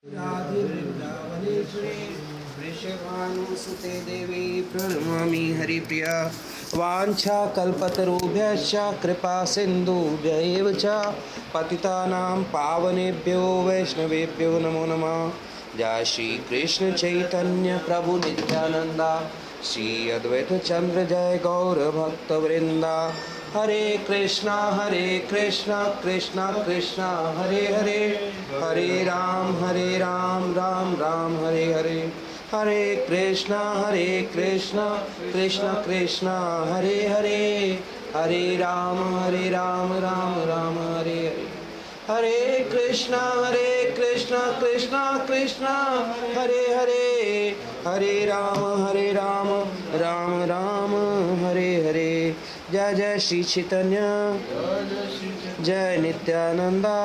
राधे वृंदावनेश्वरी वृषभानुसुते देवी प्रणमामि हरिप्रिया वाञ्छाकल्पतरुभ्यश्च कृपा सिन्धुभ्यैव च पतितानां पावनेभ्यो वैष्णवेभ्यो नमो नमः। जय श्री कृष्ण चैतन्य प्रभु नित्यानंदा श्री अद्वैत चंद्र जय गौर भक्त वृंदा। हरे कृष्णा कृष्णा कृष्णा हरे हरे, हरे राम राम राम हरे हरे। हरे कृष्णा कृष्णा कृष्णा हरे हरे, हरे राम राम राम हरे हरे। हरे कृष्णा कृष्णा कृष्णा हरे हरे, हरे राम राम राम हरे हरे। जय जय श्री चैतन्य जय नित्यानंदा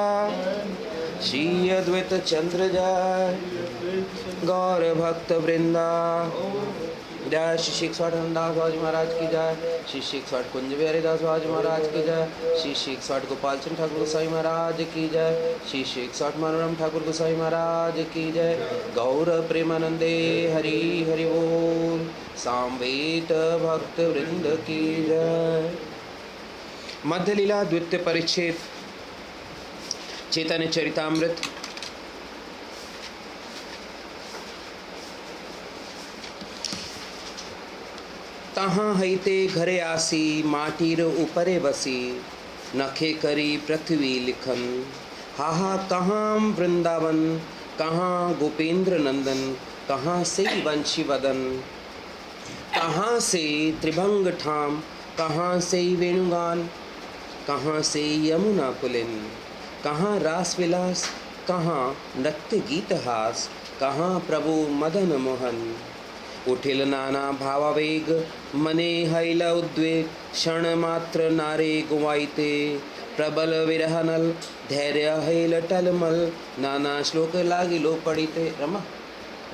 श्री अद्वैत चंद्र जय गौर भक्त वृंदा। जय श्री श्री 61 स्वामी महाराज की जय, श्री श्री 61 कुंज बिहारी दास स्वामी महाराज की जय, श्री श्री 61 गोपाल चंद ठाकुर गोसाई महाराज की जय, श्री श्री 61 मनोरम ठाकुर गोसाई महाराज की जय। गौर प्रेमानंदे हरि हरि बोल, सामवेद भक्त वृंद की जय। मध्य लीला द्वितीय परिच्छेद चैतन्य चरितामृत। तहाँ हईते घरे आसी माटीर ऊपरे बसी, नखे करी पृथ्वी लिखन। हाहा कहाँ वृंदावन, कहाँ गोपेंद्र नंदन, कहाँ से वंशी वदन, कहाँ से त्रिभंग ठाम, कहाँ से वेणुगान, कहाँ से यमुना पुलिन, कहाँ रास विलास, कहाँ नृत्य गीत हास, कहाँ प्रभु मदन मोहन। उठिल नाना भावावेग, मने हैल उद्वेग, क्षण मात्र नारे गुवाइते। प्रबल विरहनल, धैर्य हैल टलमल, नाना श्लोक लागिलो पढ़िते। रमा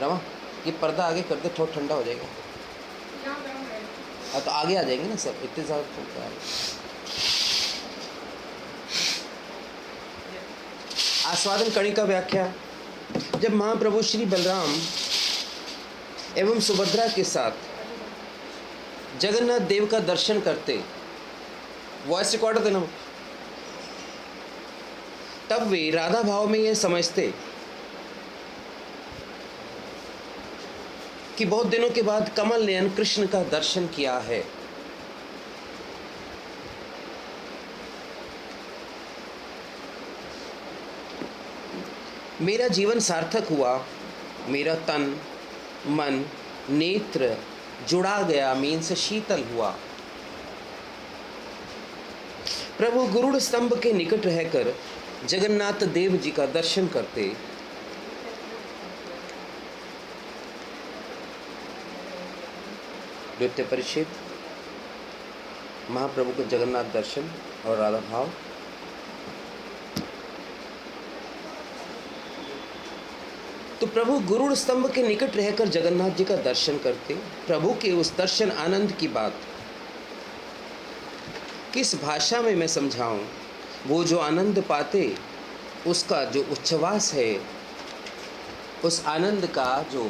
रमा ये पर्दा आगे कर दे, थोड़ा ठंडा हो जाएगा। तो आगे आ जाएंगे ना सब, इतने ज़्यादा आस्वादन कड़ी का व्याख्या। जब महाप्रभु श्री बलराम एवं सुभद्रा के साथ जगन्नाथ देव का दर्शन करते, वॉइस रिकॉर्डर देना, तब वे राधा भाव में यह समझते कि बहुत दिनों के बाद कमल नयन कृष्ण का दर्शन किया है। मेरा जीवन सार्थक हुआ, मेरा तन मन नेत्र जुड़ा गया, मीन से शीतल हुआ। प्रभु गरुड़ स्तंभ के निकट रहकर जगन्नाथ देव जी का दर्शन करते। द्वितीय परिच्छेद महाप्रभु के जगन्नाथ दर्शन और राधा भाव। तो प्रभु गरुड़ स्तंभ के निकट रहकर जगन्नाथ जी का दर्शन करते। प्रभु के उस दर्शन आनंद की बात किस भाषा में मैं समझाऊं। वो जो आनंद पाते, उसका जो उच्छ्वास है, उस आनंद का जो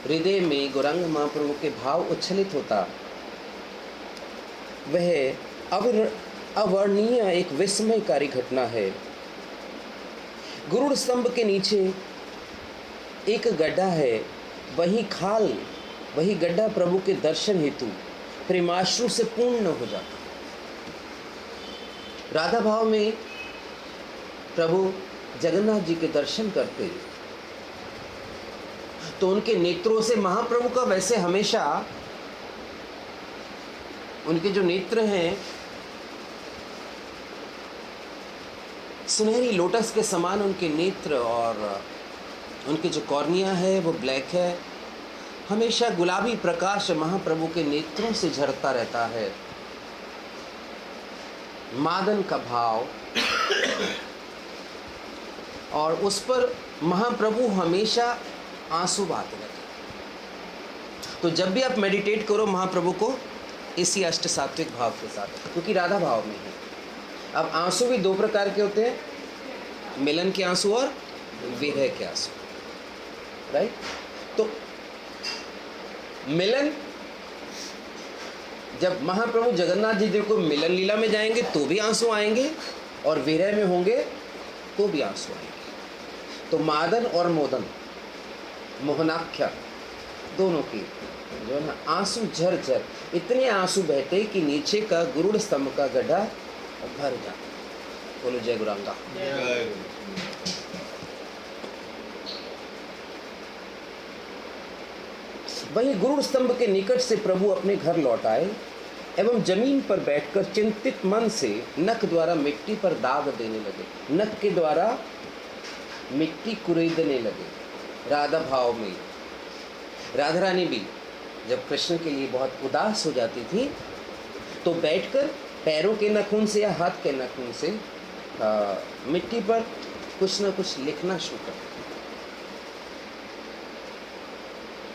हृदय में गौरांग महाप्रभु के भाव उच्छलित होता, वह अवर्णनीय एक विस्मयकारी घटना है। गरुड़ स्तंभ के नीचे एक गड्ढा है, वही खाल, वही गड्ढा प्रभु के दर्शन हेतु प्रेमाश्रु से पूर्ण हो जाता। राधा भाव में प्रभु जगन्नाथ जी के दर्शन करते तो उनके नेत्रों से महाप्रभु का, वैसे हमेशा उनके जो नेत्र हैं सुनहरी लोटस के समान उनके नेत्र, और उनके जो कॉर्निया है वो ब्लैक है। हमेशा गुलाबी प्रकाश महाप्रभु के नेत्रों से झरता रहता है। मादन का भाव, और उस पर महाप्रभु हमेशा आंसू बहाते रहते। तो जब भी आप मेडिटेट करो महाप्रभु को इसी अष्ट सात्विक भाव के साथ, क्योंकि राधा भाव में है। अब आंसू भी दो प्रकार के होते हैं, मिलन के आंसू और विरह के आंसू, राइट। तो मिलन, जब महाप्रभु जगन्नाथ जी देखो मिलन लीला में जाएंगे तो भी आंसू आएंगे, और विरह में होंगे तो भी आंसू आएंगे। तो मादन और मोदन, मोहनाख्या दोनों की जो है ना आंसू झरझर, इतने आंसू बहते कि नीचे का गुरुड़ स्तंभ का गड्ढा भर जाता। बोलो जय गुरांगा। वही गुरुड़ स्तंभ के निकट से प्रभु अपने घर लौट आए एवं जमीन पर बैठकर चिंतित मन से नख द्वारा मिट्टी पर दाग देने लगे। नख के द्वारा मिट्टी कुरेदने लगे राधा भाव में। राधा रानी भी जब कृष्ण के लिए बहुत उदास हो जाती थी तो बैठकर पैरों के नाखून से या हाथ के नाखून से मिट्टी पर कुछ न कुछ लिखना शुरू कर।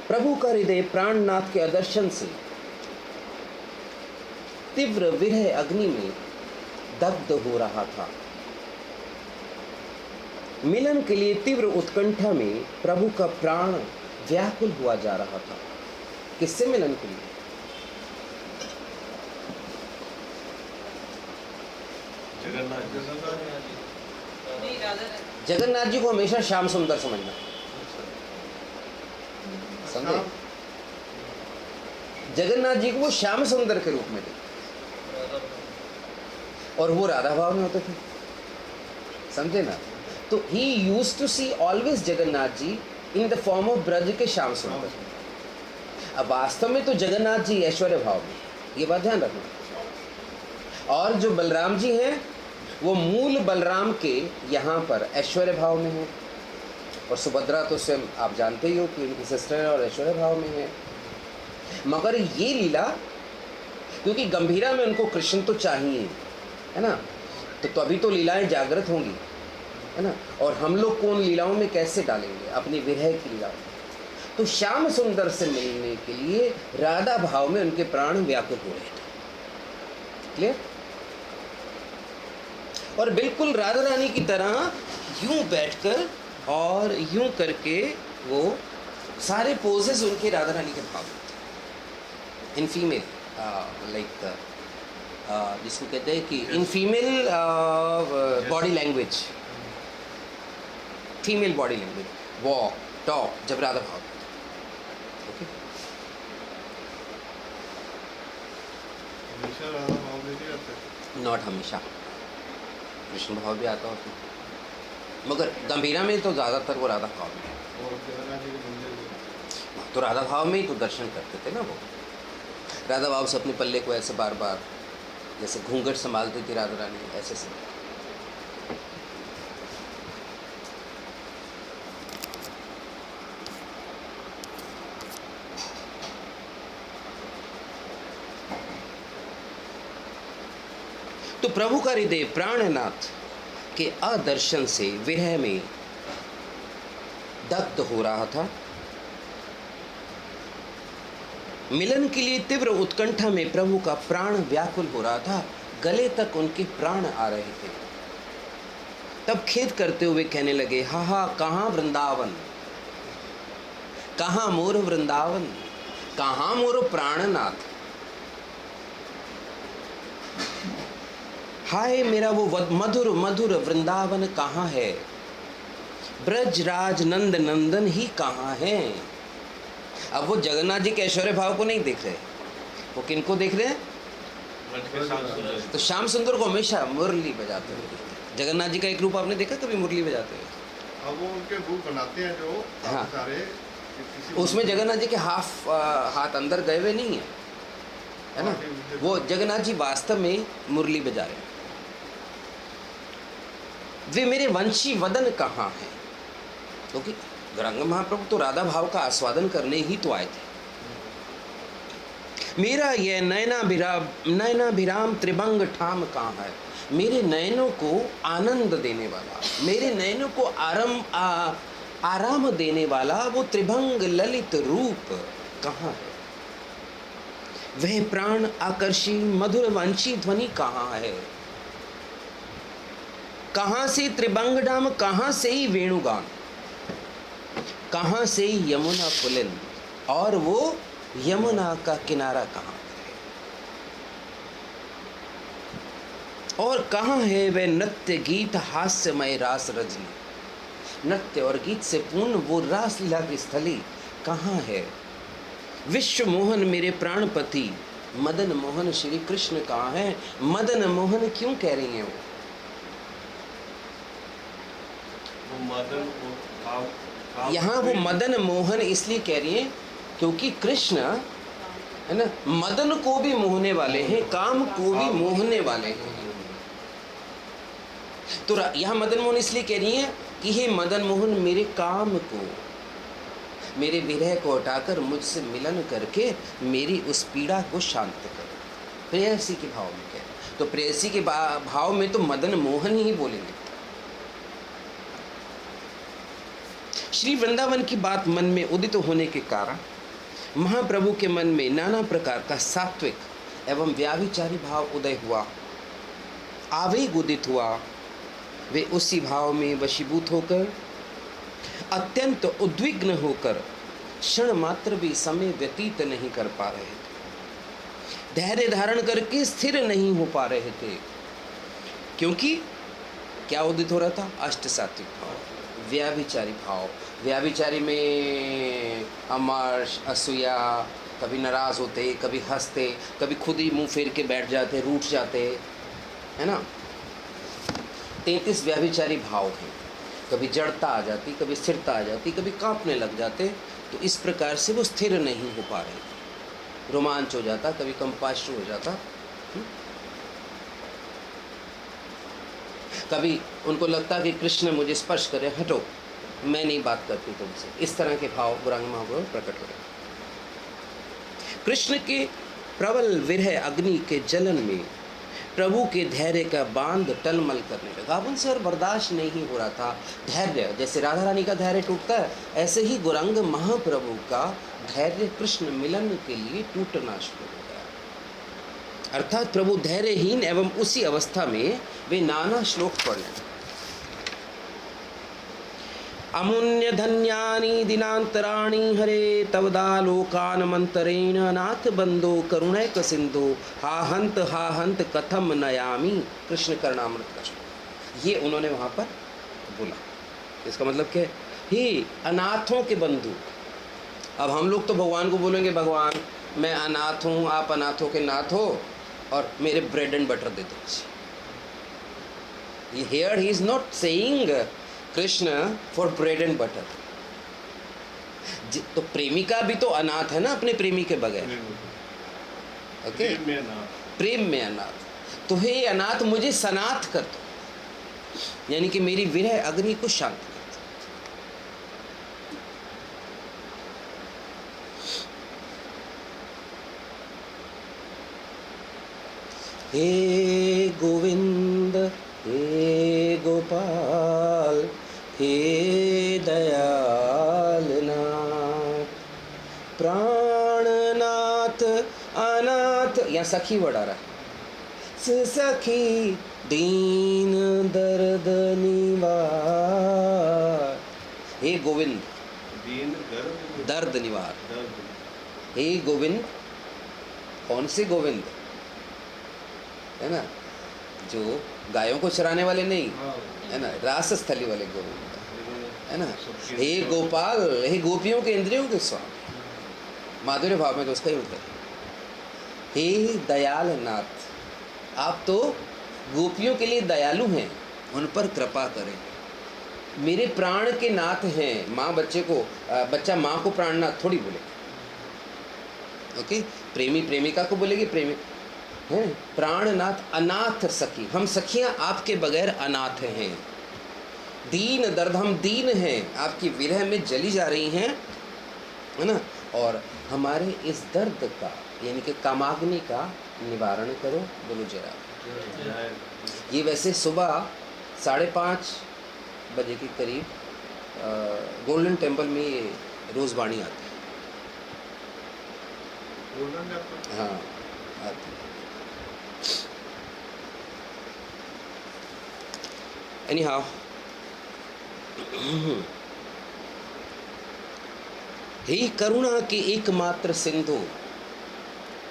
प्रभु का हृदय प्राणनाथ के आदर्शन से तीव्र विरह अग्नि में दग्ध हो रहा था। मिलन के लिए तीव्र उत्कंठा में प्रभु का प्राण व्याकुल हुआ जा रहा था। किससे मिलन के लिए? जगन्नाथ जी को हमेशा श्याम सुंदर समझना, समझे? जगन्नाथ जी को वो श्याम सुंदर के रूप में थे और वो राधा भाव में होते थे, समझे ना? तो he used to see always Jagannath ji in the form of Braj के श्याम सुंदर। अब वास्तव में तो जगन्नाथ जी ऐश्वर्य भाव में, ये बात ध्यान रखना। और जो बलराम जी हैं वो मूल बलराम के यहाँ पर ऐश्वर्य भाव में है, और सुभद्रा तो स्वयं आप जानते ही हो कि उनकी सिस्टर है और ऐश्वर्य भाव में है। मगर ये लीला, क्योंकि गंभीरा में उनको कृष्ण तो चाहिए, है ना, तो अभी तो लीलाएं जागृत होंगी, है ना, और हम लोग को उन लीलाओं में कैसे डालेंगे? अपनी विरह की लीलाओं। तो श्याम सुंदर से मिलने के लिए राधा भाव में उनके प्राण व्याकुल हो रहे थे। क्लियर? और बिल्कुल राधा रानी की तरह यूं बैठकर और यूं करके वो सारे पोजेस उनके राधा रानी के भाव थे। इन फीमेल लाइक जिसको कहते हैं कि in female body language, female body language, walk talk, जब राधा भाव। ओके, हमेशा राधा भाव में नहीं आते? नॉट हमेशा, कृष्ण भाव भी आता है, मगर गंभीरा में तो ज़्यादातर वो राधा भाव में। और जगन्नाथ जी के मंदिर में तो राधा भाव में ही तो दर्शन करते थे ना वो। राधा भाव से अपने पल्ले को ऐसे बार बार जैसे घूंघट संभालती थी राधा रानी, ऐसे से। तो प्रभु का हृदय प्राणनाथ के अदर्शन से विरह में दग्ध हो रहा था। मिलन के लिए तीव्र उत्कंठा में प्रभु का प्राण व्याकुल हो रहा था, गले तक उनके प्राण आ रहे थे। तब खेद करते हुए कहने लगे, हा हा, कहाँ वृंदावन, कहाँ मोर वृंदावन, कहाँ मोर प्राणनाथ। हाय मेरा वो मधुर मधुर वृंदावन कहाँ है, ब्रजराज नंद नंदन ही कहाँ है। अब वो जगन्नाथ जी के ऐश्वर्य भाव को नहीं देख रहे, वो किनको देख रहे हैं? तो श्याम सुंदर को हमेशा मुरली बजाते हुए। जगन्नाथ जी का एक रूप आपने देखा कभी मुरली बजाते हुए? अब वो उनके रूप बनाते हैं जो हाँ, सारे, उसमें जगन्नाथ जी के हाथ अंदर गए हुए नहीं है ना, वो जगन्नाथ जी वास्तव में मुरली बजा रहे हैं। वे मेरे वंशी वदन कहाँ हैं? क्योंकि गौरांग महाप्रभु तो राधा भाव का आस्वादन करने ही तो आए थे। मेरा यह नयनाभिराम त्रिभंग ठाम कहाँ है? मेरे नयनों को आनंद देने वाला, मेरे नयनों को आराम देने वाला वो त्रिभंग ललित रूप कहाँ है? वह प्राण आकर्षी मधुर वंशी ध्वनि कहाँ है? कहाँ से त्रिभंग धाम, कहाँ से ही वेणुगान? कहाँ से यमुना पुलिन, और वो यमुना का किनारा कहाँ है, और कहाँ है वह नृत्य गीत हास्यमय रास रजनी। नृत्य और गीत से पूर्ण वो रासलीला की स्थली कहाँ है। विश्व मोहन मेरे प्राणपति मदन मोहन श्री कृष्ण कहाँ है। मदन मोहन क्यों कह रही हैं वो मदन को यहाँ वो मदन मोहन इसलिए कह रही हैं क्योंकि कृष्ण है ना मदन को भी मोहने वाले हैं, काम को भी मोहने वाले हैं। तो यहाँ मदन मोहन इसलिए कह रही हैं कि हे मदन मोहन मेरे काम को, मेरे विरह को हटाकर मुझसे मिलन करके मेरी उस पीड़ा को शांत करो। प्रेयसी के भाव में कह, तो प्रेयसी के भाव में तो मदन मोहन ही बोलेंगे। श्री वृंदावन की बात मन में उदित होने के कारण महाप्रभु के मन में नाना प्रकार का सात्विक एवं व्याभिचारी भाव उदय हुआ, आवेग उदित हुआ। वे उसी भाव में वशीभूत होकर अत्यंत उद्विग्न होकर क्षण मात्र भी समय व्यतीत नहीं कर पा रहे थे, धैर्य धारण करके स्थिर नहीं हो पा रहे थे। क्योंकि क्या उदित हो रहा था? अष्ट सात्विक भाव, व्याभिचारी भाव। व्याभिचारी में अमर्ष, असूया, कभी नाराज होते, कभी हंसते, कभी खुद ही मुंह फेर के बैठ जाते, रूठ जाते, है ना। 33 व्याभिचारी भाव हैं। कभी जड़ता आ जाती, कभी स्थिरता आ जाती, कभी कांपने लग जाते। तो इस प्रकार से वो स्थिर नहीं हो पा रहे थे, रोमांच हो जाता, कभी कंपाश्रु हो जाता। कभी उनको लगता कि कृष्ण मुझे स्पर्श करे, हटो, मैं नहीं बात करती तुमसे। इस तरह के भाव गौरांग महाप्रभु प्रकट हो रहे। कृष्ण के प्रबल विरह अग्नि के जलन में प्रभु के धैर्य का बांध टलमल करने लगा। अब उनसे और बर्दाश्त नहीं हो रहा था। धैर्य, जैसे राधा रानी का धैर्य टूटता है, ऐसे ही गौरांग महाप्रभु का धैर्य कृष्ण मिलन के लिए टूटना शुरू हो गया। अर्थात प्रभु धैर्यहीन एवं उसी अवस्था में वे नाना श्लोक पढ़ने लगे। अमुन्य धन्यानि दिनांतराणि हरे तवदालोकान मंतरेण नाथ बंदो करुणैक सिंधु हा हंत कथम नयामी। कृष्ण करणामृत का श्लोक ये उन्होंने वहाँ पर बोला। इसका मतलब क्या है? हे अनाथों के बंधु। अब हम लोग तो भगवान को बोलेंगे, भगवान मैं अनाथ हूँ, आप अनाथों के नाथ हो, और मेरे ब्रेड एंड बटर दे दो। Here he is not saying Krishna for bread and butter. तो प्रेमिका भी तो अनाथ है ना अपने प्रेमी के बगैर। ओके, प्रेम में अनाथ। तो हे अनाथ मुझे सनाथ कर दो, यानी कि मेरी विरह अग्नि को शांत कर दो। हे गोविंद, हे गोपाल, हे दयालनाथ, प्राणनाथ, अनाथ, यहाँ सखी वर्ड आ रहा है। सखी दीन दर्द निवार, हे गोविंद दीन दर्द निवार। हे गोविंद, कौन से गोविंद? है ना, जो गायों को चराने वाले नहीं, है ना, रास स्थली वाले गोविंद, है ना। हे गोपाल, हे गोपियों के इंद्रियों के स्वामी। माधुर्य भाव में तो उसका ही मतलब है। हे दयाल नाथ, आप तो गोपियों के लिए दयालु हैं, उन पर कृपा करें। मेरे प्राण के नाथ हैं। माँ बच्चे को, बच्चा माँ को प्राणनाथ थोड़ी बोले। ओके, प्रेमी प्रेमिका को बोलेगी प्रेमी हैं। प्राणनाथ, अनाथ सखी, हम सखियां आपके बगैर अनाथ हैं। दीन दर्द, हम दीन हैं, आपकी विरह में जली जा रही हैं, है ना। और हमारे इस दर्द का, यानी कि कामाग्नि का निवारण करो। बोलो जरा। ये वैसे सुबह 5:30 बजे के करीब गोल्डन टेम्पल में ये रोज़ वाणी आती है। हाँ, आती है। Anyhow, हे करुणा के एकमात्र सिंधु,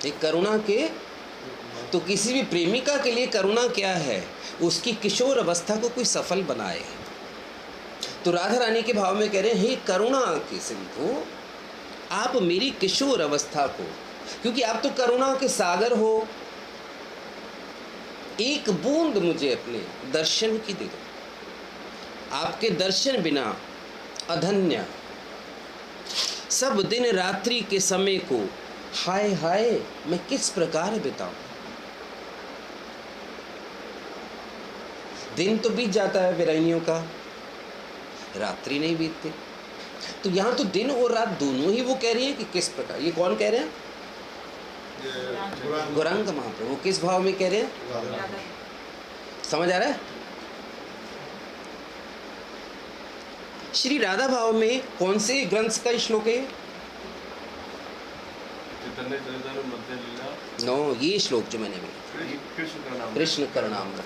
हे करुणा के, तो किसी भी प्रेमिका के लिए करुणा क्या है? उसकी किशोर अवस्था को कोई सफल बनाए। तो राधा रानी के भाव में कह रहे हैं, हे करुणा के सिंधु, आप मेरी किशोर अवस्था को, क्योंकि आप तो करुणा के सागर हो, एक बूंद मुझे अपने दर्शन की दे दो। आपके दर्शन बिना अधन्य सब दिन रात्रि के समय को हाय हाय मैं किस प्रकार बिताऊं। दिन तो बीत जाता है विरहिणियों का, रात्रि नहीं बीतती। तो यहाँ तो दिन और रात दोनों ही वो कह रही है कि किस प्रकार। ये कौन कह रहे हैं? गौरांग महाप्रभु। किस भाव में कह रहे हैं? समझ आ रहा है? श्री राधा भाव में कौन से ग्रंथ का श्लोक है? चैतन्य चरितामृत मध्य लीला। नो, ये श्लोक जो मैंने बोला, कृष्ण करणामृत।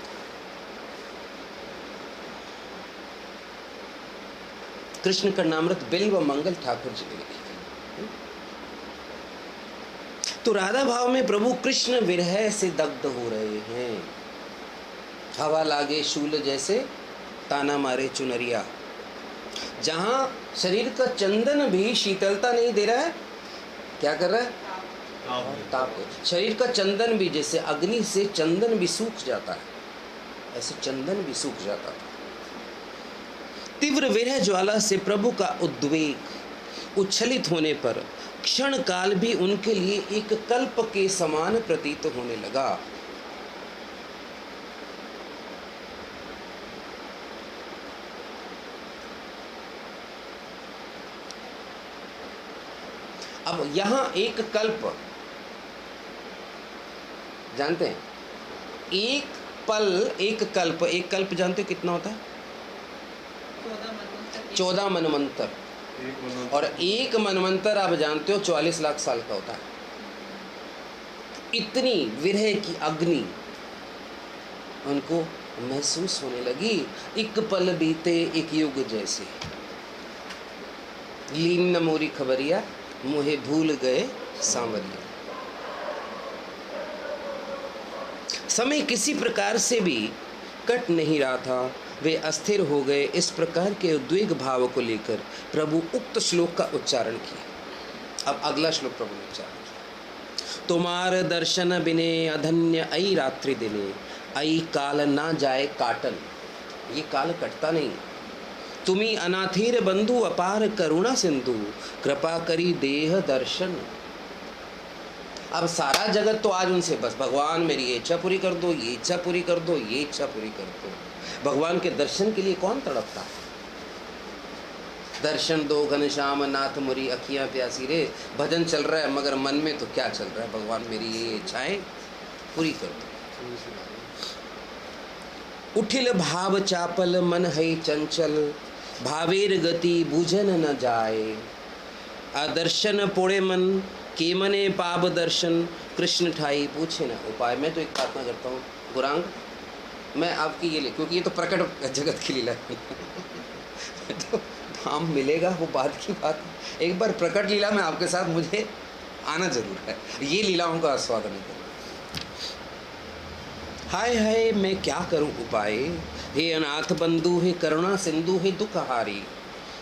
कृष्ण करणामृत बिल्व मंगल ठाकुर जी ने लिखी। तो राधा भाव में प्रभु कृष्ण विरह से दग्ध हो रहे हैं। हवा लागे शूल जैसे, ताना मारे चुनरिया। जहां शरीर का चंदन भी शीतलता नहीं दे रहा है, क्या कर रहा है? ताप। शरीर का चंदन भी, जैसे अग्नि से चंदन भी सूख जाता है, ऐसे चंदन भी सूख जाता था। तीव्र विरह ज्वाला से प्रभु का उद्वेग उच्छलित होने पर क्षण काल भी उनके लिए एक कल्प के समान प्रतीत होने लगा। अब यहां एक कल्प जानते हैं, एक पल, एक कल्प। एक कल्प जानते हो कितना होता है? 14 मनवंतर। और एक मनवंतर आप जानते हो 44 लाख साल का होता है। इतनी विरह की अग्नि उनको महसूस होने लगी। एक पल बीते एक युग जैसे, लीन न मोरी खबरिया, मुहे भूल गए सांवरिया। समय किसी प्रकार से भी कट नहीं रहा था, वे अस्थिर हो गए। इस प्रकार के उद्वेग भाव को लेकर प्रभु उक्त श्लोक का उच्चारण किया। अब अगला श्लोक प्रभु ने उच्चारण किया, तुम्हार दर्शन बिने अधन्य आई रात्रि दिने, आई काल ना जाए काटन। ये काल कटता नहीं। तुम्ही अनाथेर बंधु अपार करुणा सिंधु, कृपा करी देह दर्शन। अब सारा जगत तो आज उनसे बस भगवान मेरी ये इच्छा पूरी कर दो, ये इच्छा पूरी कर दो, ये इच्छा पूरी कर दो। भगवान के दर्शन के लिए कौन तड़पता है? दर्शन दो घनश्याम नाथ मुरी अखियां प्यासी रे। भजन चल रहा है मगर मन में तो क्या चल रहा है? भगवान मेरी ये इच्छाएं पूरी कर दो। उठिल भाव चापल मन है चंचल, भावेर गति बुझन न जाए। आदर्शन पोड़े मन के मने पाप दर्शन, कृष्ण ठाई पूछे न उपाय। मैं तो एक प्रार्थना करता हूँ गौरांग, मैं आपकी ये ले, क्योंकि ये तो प्रकट जगत की लीला है तो धाम मिलेगा वो बात की बात। एक बार प्रकट लीला में आपके साथ मुझे आना जरूर है, ये लीलाओं का आस्वादन करना। हाय हाय मैं क्या करूं उपाय, हे अनाथ बंधु, हे करुणा सिंधु, हे दुखहारी।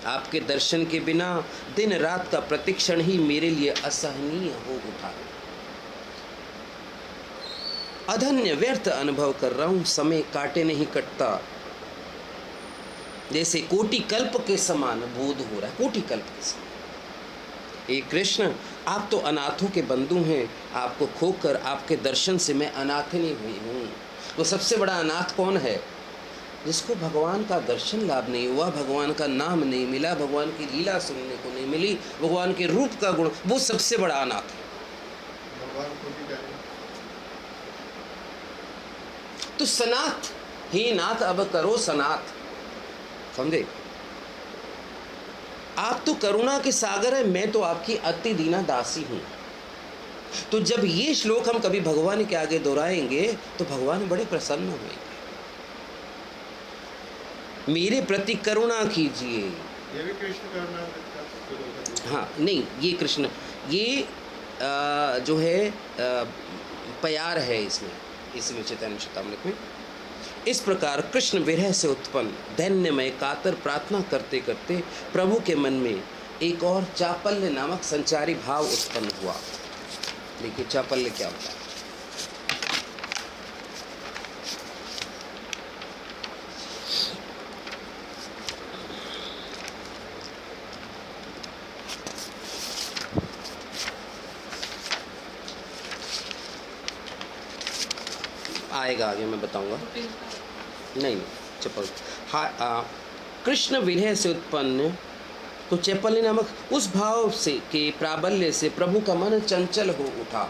आपके दर्शन के बिना दिन रात का प्रतिक्षण ही मेरे लिए असहनीय हो उठा। अधन्य व्यर्थ अनुभव कर रहा हूं, समय काटे नहीं कटता। जैसे कोटि कल्प के समान बोध हो रहा है, कोटि कल्प के समान। हे कृष्ण, आप तो अनाथों के बंधु हैं, आपको खोकर आपके दर्शन से मैं अनाथिनी हुई हूँ। तो सबसे बड़ा अनाथ कौन है? जिसको भगवान का दर्शन लाभ नहीं हुआ, भगवान का नाम नहीं मिला, भगवान की लीला सुनने को नहीं मिली, भगवान के रूप का गुण, वो सबसे बड़ा अनाथ है। तो सनाथ, हे नाथ अब करो सनाथ। समझे? आप तो करुणा के सागर है, मैं तो आपकी अति दीना दासी हूं। तो जब ये श्लोक हम कभी भगवान के आगे दोहराएंगे तो भगवान बड़े प्रसन्न होंगे। मेरे प्रति करुणा कीजिए, ये भी कृष्ण का नाम रखा। हाँ नहीं, ये कृष्ण, ये जो है प्यार है इसमें चैतन्य चेतामृत में। इस प्रकार कृष्ण विरह से उत्पन्न दैन्यमय कातर प्रार्थना करते करते प्रभु के मन में एक और चापल्य नामक संचारी भाव उत्पन्न हुआ। देखिए चापल्य क्या होता है। आएगा आगे, मैं बताऊंगा। नहीं चपल, हाँ कृष्ण विरह से उत्पन्न तो चैपल्य नामक उस भाव से के प्राबल्य से प्रभु का मन चंचल हो उठा।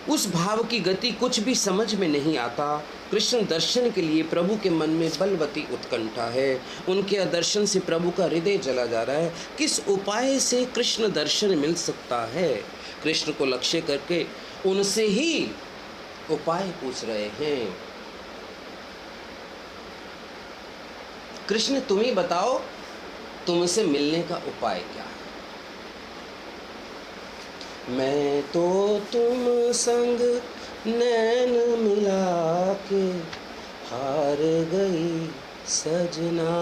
उस भाव की गति कुछ भी समझ में नहीं आता। कृष्ण दर्शन के लिए प्रभु के मन में बलवती उत्कंठा है। उनके दर्शन से प्रभु का हृदय जला जा रहा है। किस उपाय से कृष्ण दर्शन मिल सकता है? कृष्ण को लक्ष्य करके उनसे ही उपाय पूछ रहे हैं। कृष्ण तुम ही बताओ, तुमसे मिलने का उपाय क्या है? मैं तो तुम संग नैन मिला के हार गई सजना,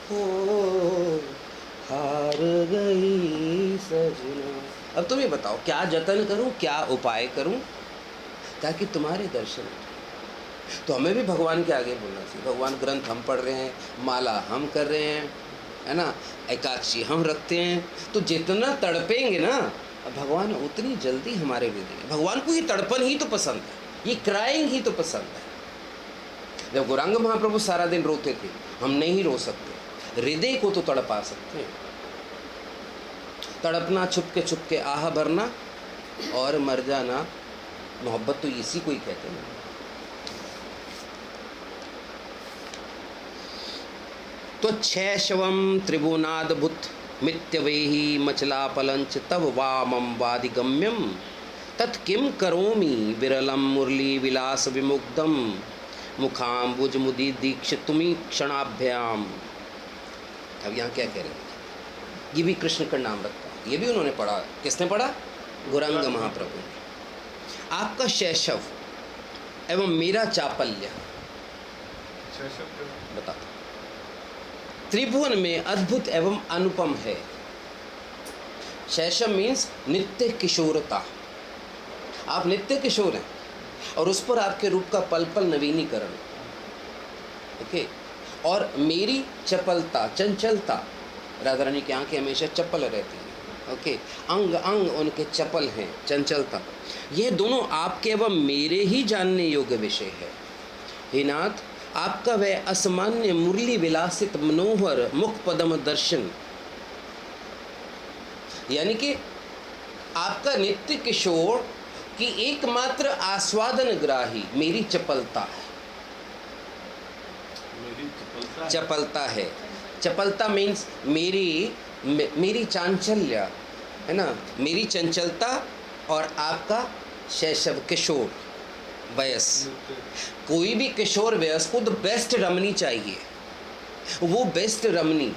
हो हार गई सजना। अब तुम ही बताओ, क्या जतन करूं, क्या उपाय करूं ताकि तुम्हारे दर्शन हो। तो हमें भी भगवान के आगे बोलना चाहिए। भगवान ग्रंथ हम पढ़ रहे हैं, माला हम कर रहे हैं, है ना, एकादशी हम रखते हैं, तो जितना तड़पेंगे ना भगवान उतनी जल्दी हमारे लिए देंगे। भगवान को ये तड़पन ही तो पसंद है, ये क्राइंग ही तो पसंद है। जब गौरांग महाप्रभु सारा दिन रोते थे, हम नहीं रो सकते, हृदय को तो तड़पा सकते हैं। तड़पना, छुप के आह भरना और मर जाना, मोहब्बत तो इसी को ही कहते हैं। तो शैशवम त्रिभुवनाद्भुत मित्यवेहि मचलापलंच तव वामं वादिगम्यम तत्किं करोमि विरलम मुरली विलास विमुग्धम मुखाम्बुज मुदि दीक्षितुमि क्षणाभ्याम। अब यहाँ क्या कह रहे हैं? ये भी कृष्ण का नाम रखता है, ये भी उन्होंने पढ़ा। किसने पढ़ा? गौरांग महाप्रभु ने। आपका शैशव एवं मेरा चापल्य, बता, त्रिभुवन में अद्भुत एवं अनुपम है। शैशव मीन्स नित्य किशोरता। आप नित्य किशोर हैं और उस पर आपके रूप का पल पल नवीनीकरण। ओके, और मेरी चपलता, चंचलता, राधा रानी की आंखें हमेशा चपल रहती हैं। ओके, अंग अंग उनके चपल हैं, चंचलता। ये दोनों आपके एवं मेरे ही जानने योग्य विषय है। हे नाथ, आपका वह असामान्य मुरली विलासित मनोहर मुख पदम दर्शन, यानी कि आपका नित्य किशोर की एकमात्र आस्वादन ग्राही मेरी चपलता है। चपलता है, चपलता मीन्स मेरी चांचल्य, है ना, मेरी चंचलता और आपका शैशव किशोर वयस। कोई भी किशोर वयस को तो बेस्ट रमनी चाहिए, वो बेस्ट रमनी,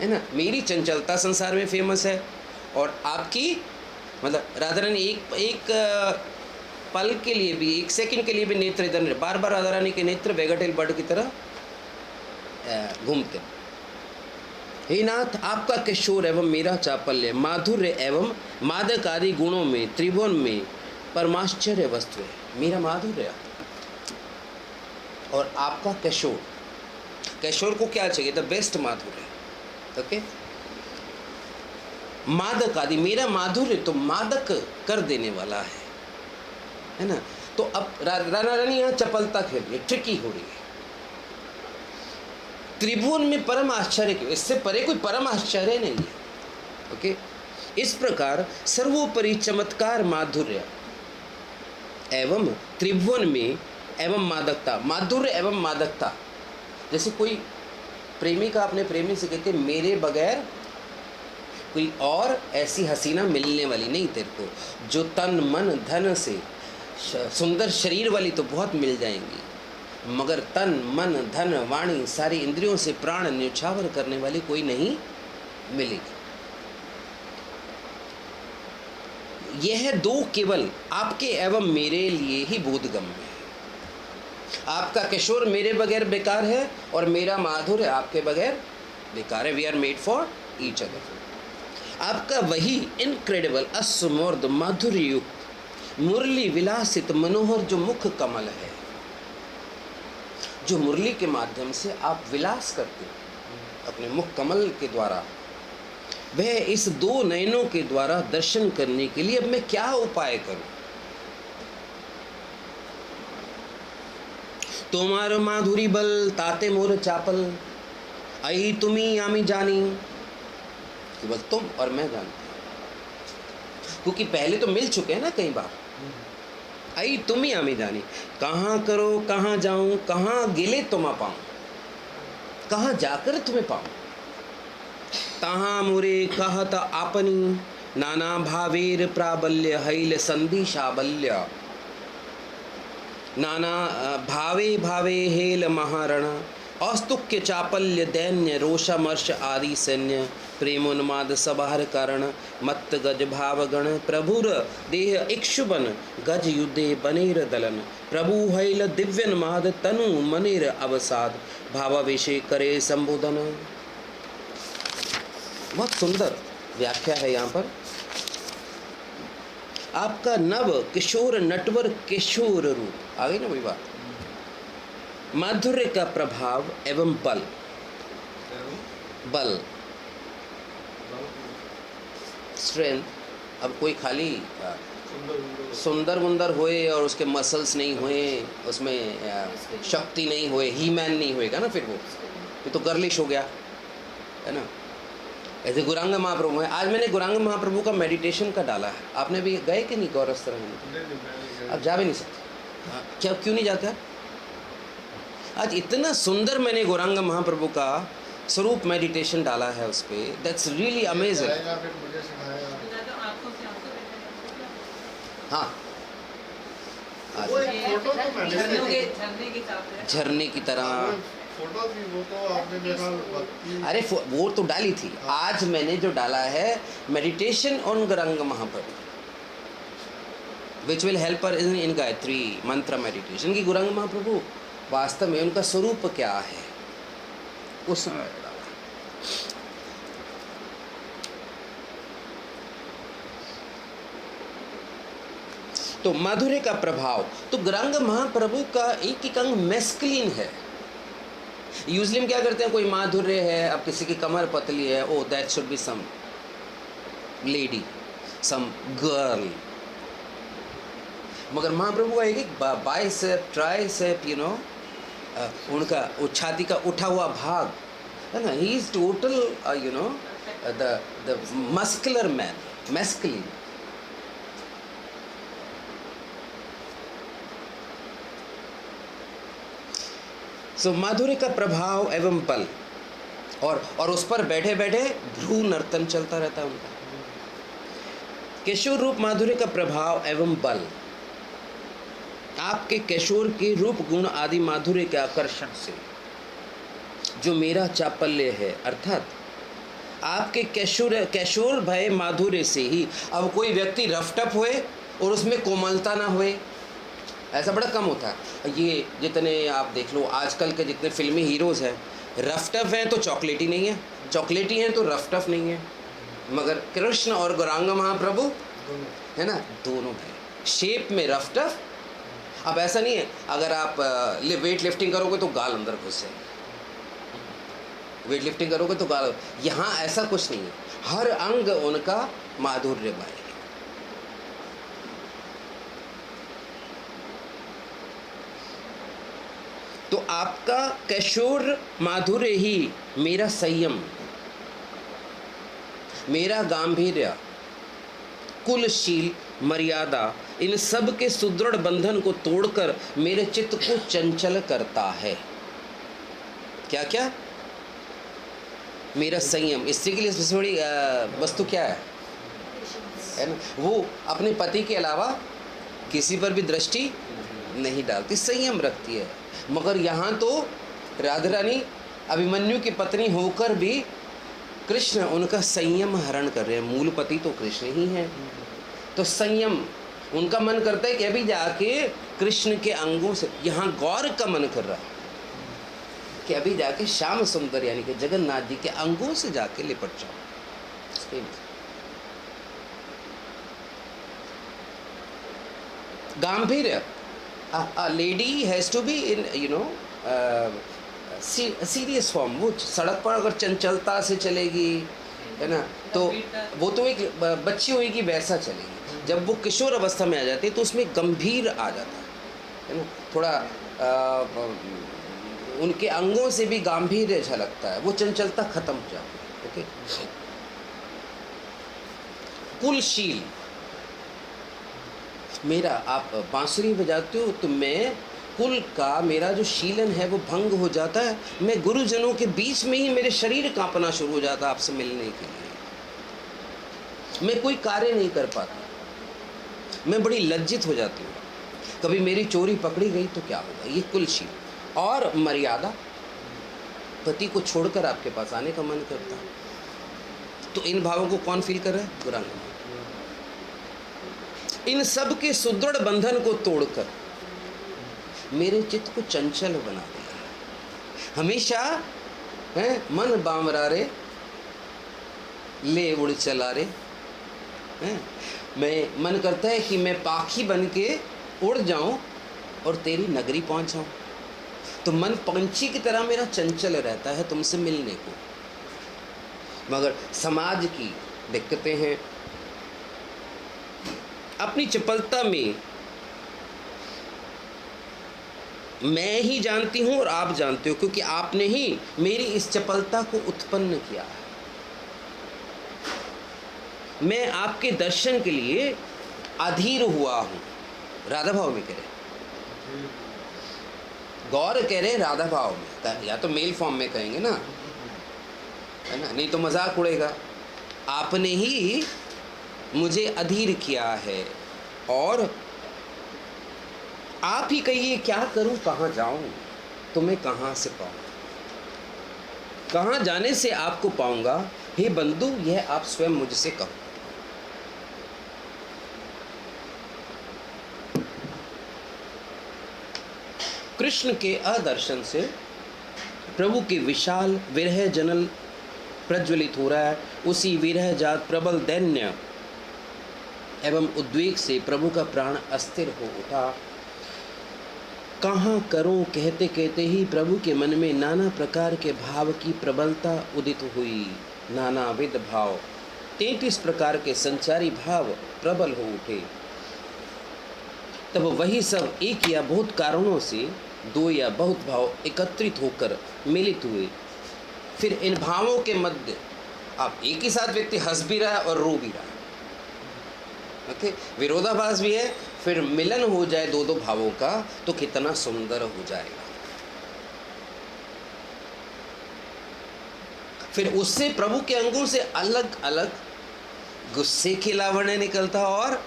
है ना। मेरी चंचलता संसार में फेमस है और आपकी, मतलब राधा रानी एक पल के लिए भी, एक सेकंड के लिए भी नेत्र इधर, बार बार राधा रानी के नेत्र वेगटेल बर्ड की तरह घूमते। हे नाथ, आपका किशोर एवं मेरा चापल्य माधुर्य एवं मादक आदि गुणों में त्रिभुवन में परमाश्चर्य वस्तु है। मेरा माधुर्य और आपका किशोर, किशोर को क्या चाहिए? द बेस्ट माधुर्य। ओके, मादक आदि, मेरा माधुर्य तो मादक कर देने वाला है ना। तो अब राधा रानी यहाँ चपलता खेल रही है, ट्रिकी हो रही है। त्रिभुवन में परम आश्चर्य क्यों? इससे परे कोई परम आश्चर्य नहीं है। ओके, इस प्रकार सर्वोपरि चमत्कार माधुर्य एवं त्रिभुवन में एवं मादकता, माधुर्य एवं मादकता। जैसे कोई प्रेमिका अपने प्रेमी से कहते मेरे बगैर कोई और ऐसी हसीना मिलने वाली नहीं तेरे को, जो तन मन धन से सुंदर शरीर वाली तो बहुत मिल जाएंगी, मगर तन मन धन वाणी सारी इंद्रियों से प्राण न्यौछावर करने वाली कोई नहीं मिलेगी। यह दो केवल आपके एवं मेरे लिए ही बोधगम्य है। आपका किशोर मेरे बगैर बेकार है और मेरा माधुर्य आपके बगैर बेकार है। We are made for each other. आपका वही इनक्रेडिबल असमर्द माधुर्य युक्त मुरली विलासित मनोहर जो मुख कमल है, जो मुरली के माध्यम से आप विलास करते हैं अपने मुख कमल के द्वारा, वह इस दो नयनों के द्वारा दर्शन करने के लिए अब मैं क्या उपाय करूं? तुम्हार माधुरी बल ताते मोर चापल, आई तुम्ही आमी जानी। केवल तुम और मैं जानते हैं, क्योंकि पहले तो मिल चुके हैं ना कई बार। आई तुम्ही आमी जानी, कहाँ करो कहाँ जाऊं, कहाँ गिले तुम्हा पाऊं, कहाँ जाकर तुम्हें पाऊं। तहाँ मुरे कहत आपनी, नाना भावेर प्राबल्य हैल संधि शाबल्य। नाना भावे भावे हेल महारण, औस्तुक्य चापल्य दैन्य रोषमर्ष आदि सैन्य। प्रेमोन्माद सबार कारण, मत्त गज भावगण। प्रभुर देह इक्षुबन, गज युद्धे बनेर दलन। प्रभु हैल दिव्यन्माद, तनु मनेर अवसाद। भावावेशे करे संबोधन। बहुत सुंदर व्याख्या है यहाँ पर। आपका नव किशोर नटवर किशोर रूप, आ गई ना वही बात। माधुर्य का प्रभाव एवं बल, बल स्ट्रेंथ। अब कोई खाली सुंदर वुंदर होए और उसके मसल्स नहीं होए, उसमें शक्ति नहीं होए, ही मैन नहीं होएगा ना, फिर तो गर्लिश हो गया है ना। ऐसे गुरांग महाप्रभु है। आज मैंने गुरांग महाप्रभु का मेडिटेशन का डाला है। आपने भी गए कि नहीं गौरव तरह में? अब जा भी नहीं सकते। क्या क्यों नहीं जाता? आज इतना सुंदर मैंने गौरांग महाप्रभु का स्वरूप मेडिटेशन डाला है उस पर। That's really amazing. हाँ, झरने की तरह फोटो थी वो, तो आपने देखा। अरे वो तो डाली थी। आज मैंने जो डाला है meditation on Gaurang Mahaprabhu, which will help us in Gayatri mantra meditation. की गौरांग महाप्रभु वास्तव में उनका स्वरूप क्या है, उस तो माधुर्य का प्रभाव। तो गौरांग महाप्रभु का एक अंग मैस्कुलिन है। यूजली हम क्या करते हैं, कोई माधुर्य है, अब किसी की कमर पतली है, oh that should be some lady, some girl. मगर महाप्रभु का एक बाइसेप, ट्राइसेप, यू नो, उनका छाती का उठा हुआ भाग है ना। He is total you know the muscular man, masculine. So माधुर्य का प्रभाव एवं बल, और उस पर बैठे बैठे भ्रू नर्तन चलता रहता है उनका। किशोर रूप माधुर्य का प्रभाव एवं बल, आपके किशोर के रूप गुण आदि माधुर्य के आकर्षण से जो मेरा चापल्य है, अर्थात आपके किशोर भय माधुर्य से ही। अब कोई व्यक्ति रफटप हुए और उसमें कोमलता ना हुए, ऐसा बड़ा कम होता है। ये जितने आप देख लो आजकल के जितने फिल्मी हीरोज़ हैं, रफ टफ हैं तो चॉकलेटी नहीं है, चॉकलेटी हैं तो रफ टफ नहीं है। मगर कृष्ण और गौरांग महाप्रभु है ना, दोनों हैं शेप में रफ टफ। अब ऐसा नहीं है अगर आप वेट लिफ्टिंग करोगे तो गाल अंदर घुस जाएगी, वेट लिफ्टिंग करोगे तो गाल। यहाँ ऐसा कुछ नहीं है, हर अंग उनका माधुर्यमय है। तो आपका किशोर माधुर्य ही मेरा संयम, मेरा गांभीर्य, कुलशील, मर्यादा, इन सब के सुदृढ़ बंधन को तोड़कर मेरे चित्त को चंचल करता है। क्या क्या? मेरा संयम। इससे के लिए सबसे बड़ी वस्तु क्या है ना, वो अपने पति के अलावा किसी पर भी दृष्टि नहीं डालती, संयम रखती है। मगर यहाँ तो राधा रानी अभिमन्यु की पत्नी होकर भी कृष्ण उनका संयम हरण कर रहे हैं। मूल पति तो कृष्ण ही है, तो संयम उनका मन करता है कि अभी जाके कृष्ण के अंगों से, यहाँ गौर का मन कर रहा है कि अभी जाके श्याम सुंदर यानी कि जगन्नाथ जी के अंगों से जाके लिपट जाओ। गांभीर्य, a lady has to be in serious form. वो सड़क पर अगर चंचलता से चलेगी है ना, तो वो तो एक बच्ची होगी वैसा चलेगी। जब वो किशोर अवस्था में आ जाती है तो उसमें गंभीर आ जाता है ना, थोड़ा उनके अंगों से भी गांभीर्य झलकता है, वो चंचलता खत्म हो जाती है। ओके, कुलशील, मेरा आप बांसुरी बजाते हो तो मैं कुल का मेरा जो शीलन है वो भंग हो जाता है। मैं गुरुजनों के बीच में ही मेरे शरीर कांपना शुरू हो जाता है आपसे मिलने के लिए। मैं कोई कार्य नहीं कर पाता, मैं बड़ी लज्जित हो जाती हूँ। कभी मेरी चोरी पकड़ी गई तो क्या होगा। ये कुलशील। और मर्यादा, पति को छोड़कर आपके पास आने का मन करता है, तो इन भावों को कौन फील कर रहा है? गुरांगना। इन सब के सुदृढ़ बंधन को तोड़कर मेरे चित्त को चंचल बना दिया। हमेशा है मन बामरा रे ले उड़ चला रे है। मैं मन करता है कि मैं पाखी बन के उड़ जाऊं और तेरी नगरी पहुंच जाऊं। तो मन पंछी की तरह मेरा चंचल रहता है तुमसे मिलने को। मगर समाज की दिक्कतें हैं, अपनी चपलता में मैं ही जानती हूं और आप जानते हो, क्योंकि आपने ही मेरी इस चपलता को उत्पन्न किया है। मैं आपके दर्शन के लिए अधीर हुआ हूं। राधा भाव में कह रहे, गौर कह रहे राधा भाव में, या तो मेल फॉर्म में कहेंगे ना, है ना, नहीं तो मजाक उड़ेगा। आपने ही मुझे अधीर किया है और आप ही कहिए क्या करूं, कहां जाऊं, तुम्हें कहां से पाऊं, कहां जाने से आपको पाऊंगा। हे बंधु, यह आप स्वयं मुझसे कहो। कृष्ण के अदर्शन से प्रभु के विशाल विरह जनल प्रज्वलित हो रहा है। उसी विरह जात प्रबल दैन्य एवं उद्वेग से प्रभु का प्राण अस्थिर हो उठा। कहाँ करूं कहते कहते ही प्रभु के मन में नाना प्रकार के भाव की प्रबलता उदित हुई। नानाविध भाव, 33 प्रकार के संचारी भाव प्रबल हो उठे। तब वही सब एक या बहुत कारणों से दो या बहुत भाव एकत्रित होकर मिलित हुए। फिर इन भावों के मध्य आप एक ही साथ व्यक्ति हंस भी रहा है और रो भी रहा है। ओके, विरोधाभास भी है, फिर मिलन हो जाए दो दो भावों का तो कितना सुंदर हो जाएगा। फिर उससे प्रभु के अंगों से अलग अलग गुस्से की लावण्य निकलता और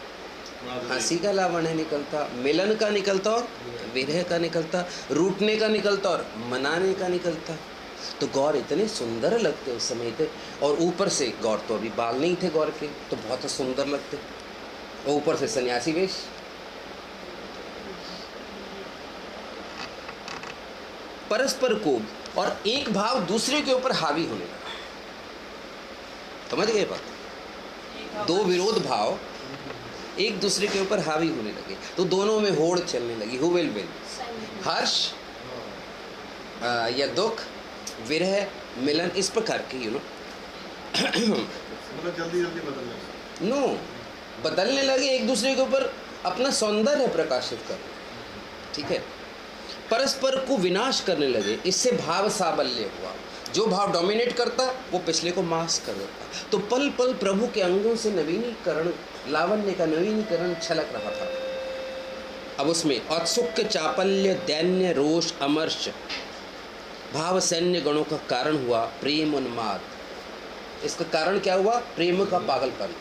हंसी का लावण्य निकलता, मिलन का निकलता और विरह का निकलता, रूठने का निकलता और मनाने का निकलता। तो गौर इतने सुंदर लगते उस समय थे। और ऊपर से गौर तो अभी बाल नहीं थे गौर के, तो बहुत सुंदर लगते। और ऊपर से सन्यासी वेश। परस्पर को और एक भाव दूसरे के ऊपर हावी होने लगा। समझ गए बात? दो विरोध भाव एक दूसरे के ऊपर हावी होने लगे, तो दोनों में होड़ चलने लगी। हु विल विन, हर्ष या दुख, विरह, मिलन, इस प्रकार के मतलब जल्दी जल्दी बदलने नो बदलने लगे, एक दूसरे के ऊपर अपना सौंदर्य प्रकाशित कर, ठीक है, परस्पर को विनाश करने लगे। इससे भाव साबल्य हुआ। जो भाव डोमिनेट करता वो पिछले को मास कर देता। तो पल पल प्रभु के अंगों से नवीनीकरण, लावण्य का नवीनीकरण छलक रहा था। अब उसमें औत्सुक्य, चापल्य, दैन्य, रोष, अमर्ष भाव सैन्य गणों का कारण हुआ प्रेम उन्माद। इसका कारण क्या हुआ? प्रेम का पागलपन।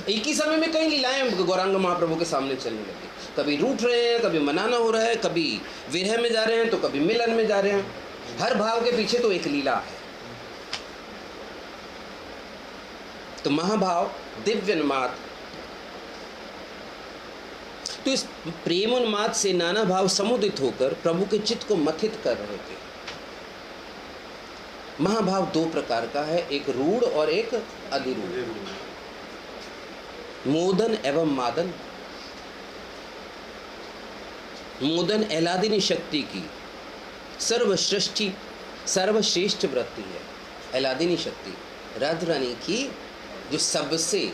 एक ही समय में कई लीलाएं गौरांग महाप्रभु के सामने चलने लगी। कभी रूठ रहे हैं, कभी मनाना हो रहा है, कभी विरह में जा रहे हैं तो कभी मिलन में जा रहे हैं। हर भाव के पीछे तो एक लीला है। तो महाभाव, दिव्य उन्माद, तो इस प्रेम उन्माद से नाना भाव समुदित होकर प्रभु के चित्त को मथित कर रहे थे। महाभाव दो प्रकार का है, एक रूढ़ और एक अधिरूढ़, मोदन एवं मादन। मोदन एलादिनी शक्ति की सर्वश्रेष्ठ वृत्ति है। एलादिनी शक्ति राधा रानी की जो सबसे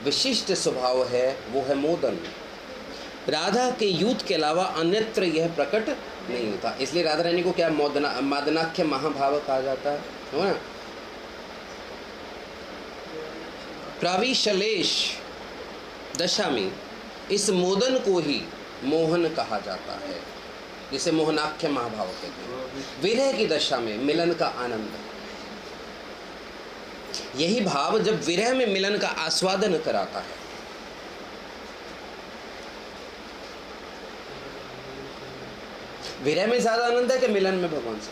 विशिष्ट स्वभाव है वो है मोदन। राधा के यूथ के अलावा अन्यत्र यह प्रकट नहीं होता, इसलिए राधा रानी को क्या मादनाख्य महाभाव कहा जाता है ना। प्राविशलेष दशा में इस मोदन को ही मोहन कहा जाता है, जिसे मोहनाख्य महाभाव कहते हैं। विरह की दशा में मिलन का आनंद, यही भाव जब विरह में मिलन का आस्वादन कराता है। विरह में ज्यादा आनंद है कि मिलन में भगवान से?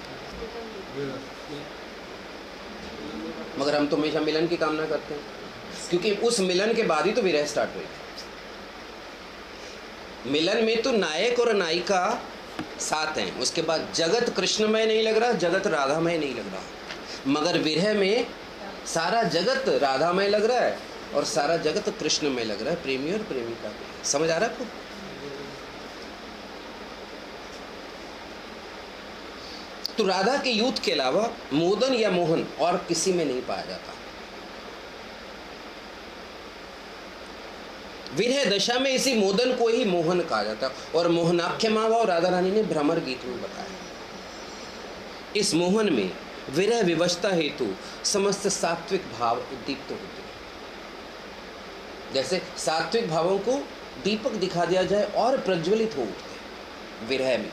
मगर हम तो हमेशा मिलन की कामना करते हैं, क्योंकि उस मिलन के बाद ही तो विरह स्टार्ट हुई। मिलन में तो नायक और नायिका साथ हैं, उसके बाद जगत कृष्णमय नहीं लग रहा, जगत राधामय नहीं लग रहा, मगर विरह में सारा जगत राधामय लग रहा है और सारा जगत कृष्णमय लग रहा है, प्रेमी और प्रेमिका। समझ आ रहा है आपको? तो राधा के यूथ के अलावा मोदन या मोहन और किसी में नहीं पाया जाता। विरह दशा में इसी मोदन को ही मोहन कहा जाता है, और मोहनाख्य महाभाव राधा रानी ने भ्रमर गीत में बताया। इस मोहन में विरह विवशता हेतु समस्त सात्विक भाव उद्दीप्त होते हैं। जैसे सात्विक भावों को दीपक दिखा दिया जाए और प्रज्वलित हो उठते हैं विरह में।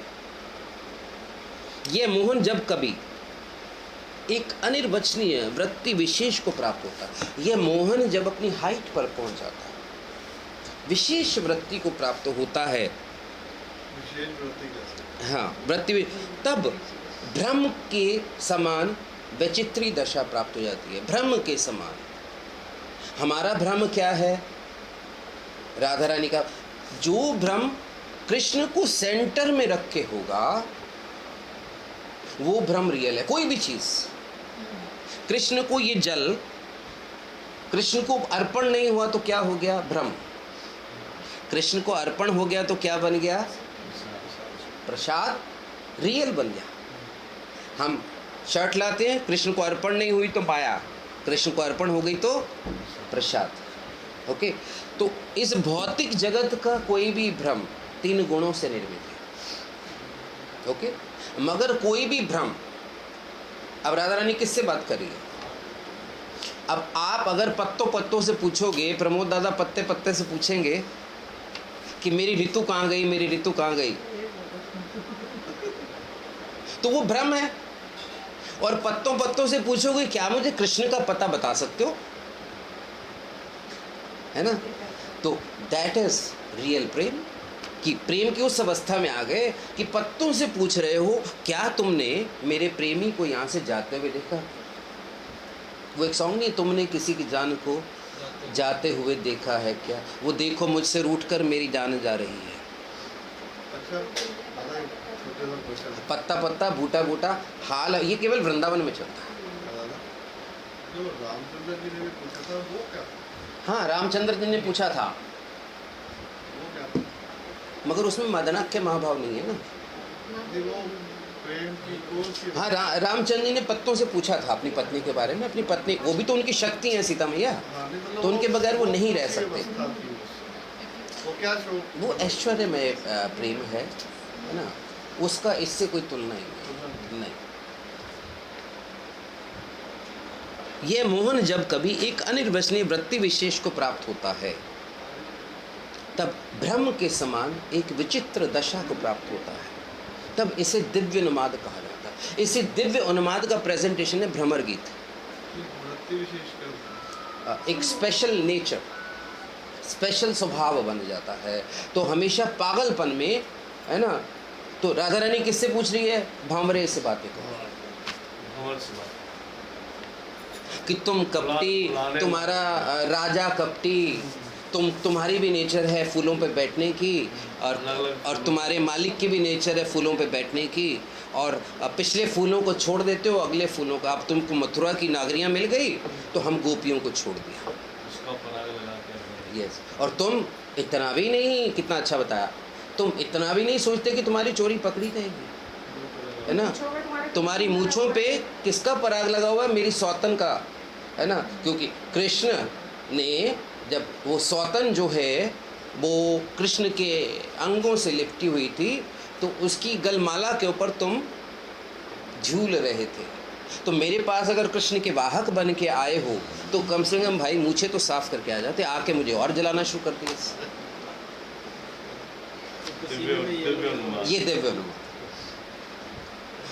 यह मोहन जब कभी एक अनिर्वचनीय वृत्ति विशेष को प्राप्त होता है, यह मोहन जब अपनी हाइट पर पहुंच जाता है, विशेष वृत्ति को प्राप्त होता है, विशेष वृत्ति कैसे? हाँ वृत्ति, तब भ्रम के समान विचित्री दशा प्राप्त हो जाती है। भ्रम के समान हमारा भ्रम क्या है? राधा रानी का जो भ्रम कृष्ण को सेंटर में रख के होगा वो भ्रम रियल है। कोई भी चीज, कृष्ण को ये जल कृष्ण को अर्पण नहीं हुआ तो क्या हो गया? भ्रम। कृष्ण को अर्पण हो गया तो क्या बन गया? प्रसाद, रियल बन गया। हम शर्ट लाते हैं, कृष्ण को अर्पण नहीं हुई तो माया, कृष्ण को अर्पण हो गई तो प्रसाद। ओके, तो इस भौतिक जगत का कोई भी भ्रम 3 गुणों से निर्मित है। ओके, मगर कोई भी भ्रम, अब राधा रानी किससे बात कर रही है? अब आप अगर पत्तों पत्तों से पूछोगे, प्रमोद दादा पत्ते पत्ते से पूछेंगे कि मेरी ऋतु कहाँ गई, मेरी ऋतु कहाँ गई, तो वो भ्रम है। और पत्तों पत्तों से पूछोगे क्या मुझे कृष्ण का पता बता सकते हो, है ना? तो दैट इज रियल प्रेम, कि प्रेम की उस अवस्था में आ गए कि पत्तों से पूछ रहे हो क्या तुमने मेरे प्रेमी को यहाँ से जाते हुए देखा? वो एक सॉन्ग नहीं, तुमने किसी की जान को जाते हुए देखा है क्या? वो देखो मुझसे रूठकर मेरी जान जा रही है। पत्ता पत्ता बूटा बूटा हाल, ये केवल वृंदावन में चलता है। जो रामचंद्र जी ने भी पूछा था वो क्या? हाँ, रामचंद्र जी ने पूछा था, वो क्या? मगर उसमें मदनाख्य महाभाव नहीं है ना। वो प्रेम की कौन सी? हाँ, रामचंद्र जी ने पत्तों से पूछा था अपनी पत्नी के बारे में। अपनी पत्नी, वो भी तो उनकी शक्ति है सीता मैया, तो उनके बगैर वो नहीं रह सकते। वो क्या? वो ऐश्वर्य में प्रेम है ना, उसका इससे कोई तुलना ही नहीं। यह मोहन जब कभी एक अनिर्वचनीय वृत्ति विशेष को प्राप्त होता है, तब भ्रम के समान एक विचित्र दशा को प्राप्त होता है, तब इसे दिव्य उन्माद कहा जाता है। इसे दिव्य उन्माद का प्रेजेंटेशन है भ्रमर गीत। वृत्ति विशेष क्या? एक स्पेशल नेचर, स्पेशल स्वभाव बन जाता है। तो हमेशा पागलपन में, है ना, तो राधा रानी किससे पूछ रही है? भंवरे से बातें करो कि तुम कपटी, तुम्हारा राजा कपटी, तुम्हारी भी नेचर है फूलों पे बैठने की, और तुम्हारे मालिक की भी नेचर है फूलों पे बैठने की, और पिछले फूलों को छोड़ देते हो, अगले फूलों का। अब तुमको मथुरा की नागरियाँ मिल गई तो हम गोपियों को छोड़ दिया। यस, और तुम इतना भी नहीं, कितना अच्छा बताया, तुम इतना भी नहीं सोचते कि तुम्हारी चोरी पकड़ी जाएगी, है ना। तुम्हारी मूंछों पे किसका पराग लगा हुआ है? मेरी सौतन का, है ना। क्योंकि कृष्ण ने जब वो सौतन जो है वो कृष्ण के अंगों से लिपटी हुई थी, तो उसकी गलमाला के ऊपर तुम झूल रहे थे। तो मेरे पास अगर कृष्ण के वाहक बन के आए हो तो कम से कम भाई मूछे तो साफ करके आ जाते, आके मुझे और जलाना शुरू कर दिए। ये दिव्य अनुमान।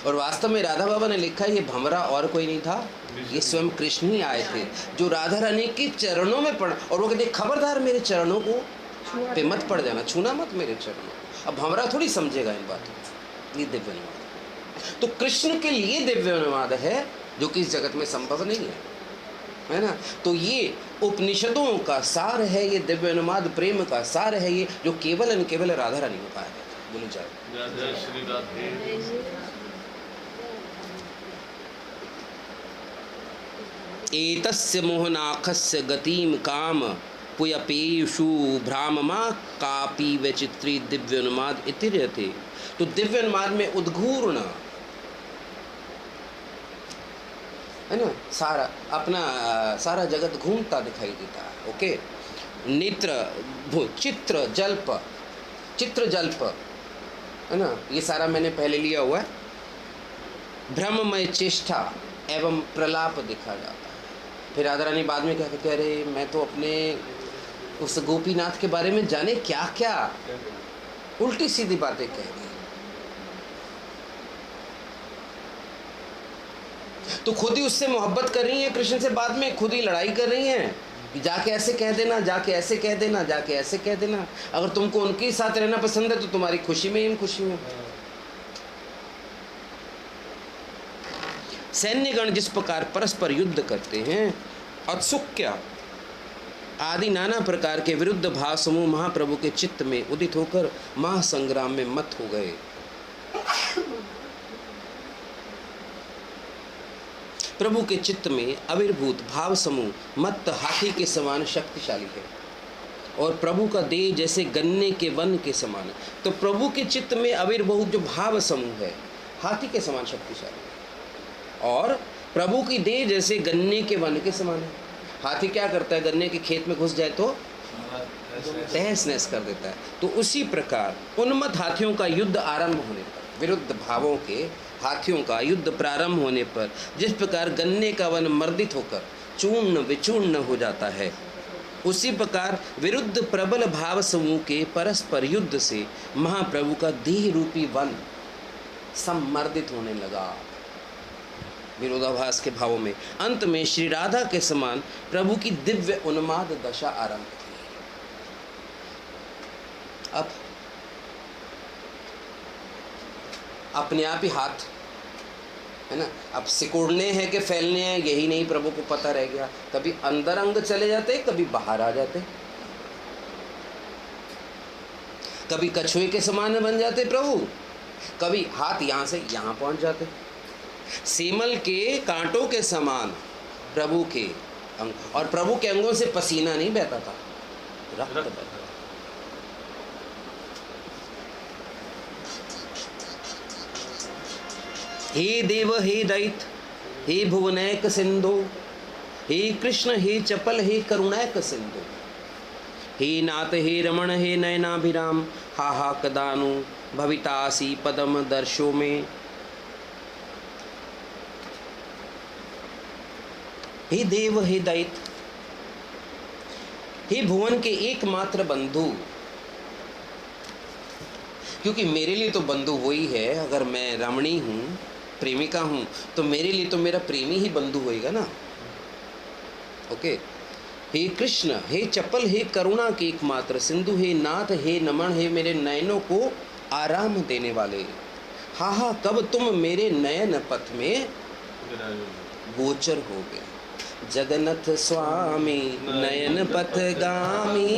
और वास्तव में राधा बाबा ने लिखा है ये भंवरा और कोई नहीं था, ये स्वयं कृष्ण ही आए थे जो राधा रानी के चरणों में पड़, और वो कहते खबरदार मेरे चरणों को पे मत पड़ जाना, छूना मत मेरे चरणों। अब भंवरा थोड़ी समझेगा इन बातों को। ये दिव्य अनुवाद तो कृष्ण के लिए दिव्य अनुवाद है जो कि इस जगत में संभव नहीं है ना। तो ये उपनिषदों का सार है, ये दिव्य अनुवाद प्रेम का सार है, ये जो केवल एंड केवल राधा रानी को पाया जाता। बोली जाए श्री राधे। एतस्य मोहनाखस्य गतिम काम पुयपेषु भ्राममा कापी वैचित्री दिव्य अनुवाद इतिरते। तो दिव्य अनुवाद में उद्घूर्ण, है ना, सारा अपना सारा जगत घूमता दिखाई देता है। ओके, नेत्र चित्र जल्प, है ना, ये सारा मैंने पहले लिया हुआ है। भ्रममय चेष्टा एवं प्रलाप दिखा जाता है। फिर राधा रानी बाद में क्या कहते हैं, अरे मैं तो अपने उस गोपीनाथ के बारे में जाने क्या क्या उल्टी सीधी बातें कह दी। तो खुद ही उससे मोहब्बत कर रही है कृष्ण से, बाद में खुद ही लड़ाई कर रही हैं कि जाके ऐसे कह देना, जाके ऐसे कह देना, जाके ऐसे कह देना। अगर तुमको उनके साथ रहना पसंद है तो तुम्हारी खुशी में ही खुशी में। सैन्यगण जिस प्रकार परस्पर युद्ध करते हैं, औत्सुक्य आदि नाना प्रकार के विरुद्ध भाव समूह महाप्रभु के चित्त में उदित होकर महासंग्राम में मत हो गए। प्रभु के चित्त में आविर्भूत भाव समूह मत्त हाथी के समान शक्तिशाली है और प्रभु का देह जैसे गन्ने के वन के समान है। तो प्रभु के चित्त में आविर्भूत जो भाव समूह है हाथी के समान शक्तिशाली है, और प्रभु की देह जैसे गन्ने के वन के समान है। हाथी क्या करता है, गन्ने के खेत में घुस जाए तो तहस नहस कर देता है। तो उसी प्रकार उन्मत्त हाथियों का युद्ध आरंभ होने पर, विरुद्ध भावों के हाथियों का युद्ध प्रारंभ होने पर जिस प्रकार गन्ने का वन मर्दित होकर चूर्ण विचूर्ण हो जाता है, उसी प्रकार विरुद्ध प्रबल भाव समूह के परस्पर युद्ध से महाप्रभु का देह रूपी वन सम्मर्दित होने लगा विरोधाभास के भावों में। अंत में श्री राधा के समान प्रभु की दिव्य उन्माद दशा आरंभ हुई। अब अपने आप ही हाथ, है ना, अब सिकुड़ने हैं कि फैलने हैं यही नहीं प्रभु को पता रह गया। कभी अंदर अंग चले जाते, कभी बाहर आ जाते, कभी कछुए के समान बन जाते प्रभु, कभी हाथ यहाँ से यहाँ पहुँच जाते। सेमल के कांटों के समान प्रभु के अंग, और प्रभु के अंगों से पसीना नहीं बहता था, रक्त बहता। हे देव हे दैत हे भुवनैक सिंधु, हे कृष्ण हे चपल हे करुणैक सिंधु, हे नाथ हे रमण हे नयनाभिराम, हा हा कदानु भवितासी पदम दर्शो में। हे देव हे दैत, हे भुवन के एकमात्र बंधु, क्योंकि मेरे लिए तो बंधु वही है। अगर मैं रमणी हूँ, प्रेमिका हूँ, तो मेरे लिए तो मेरा प्रेमी ही बंधु होएगा ना। ओके, हे कृष्ण, हे चपल, हे करुणा के एकमात्र सिंधु, हे नाथ, हे नमन, हे मेरे नयनों को आराम देने वाले। हा हा कब तुम मेरे नयन पथ में गोचर हो गए। जगन्नाथ स्वामी नयन पथगामी,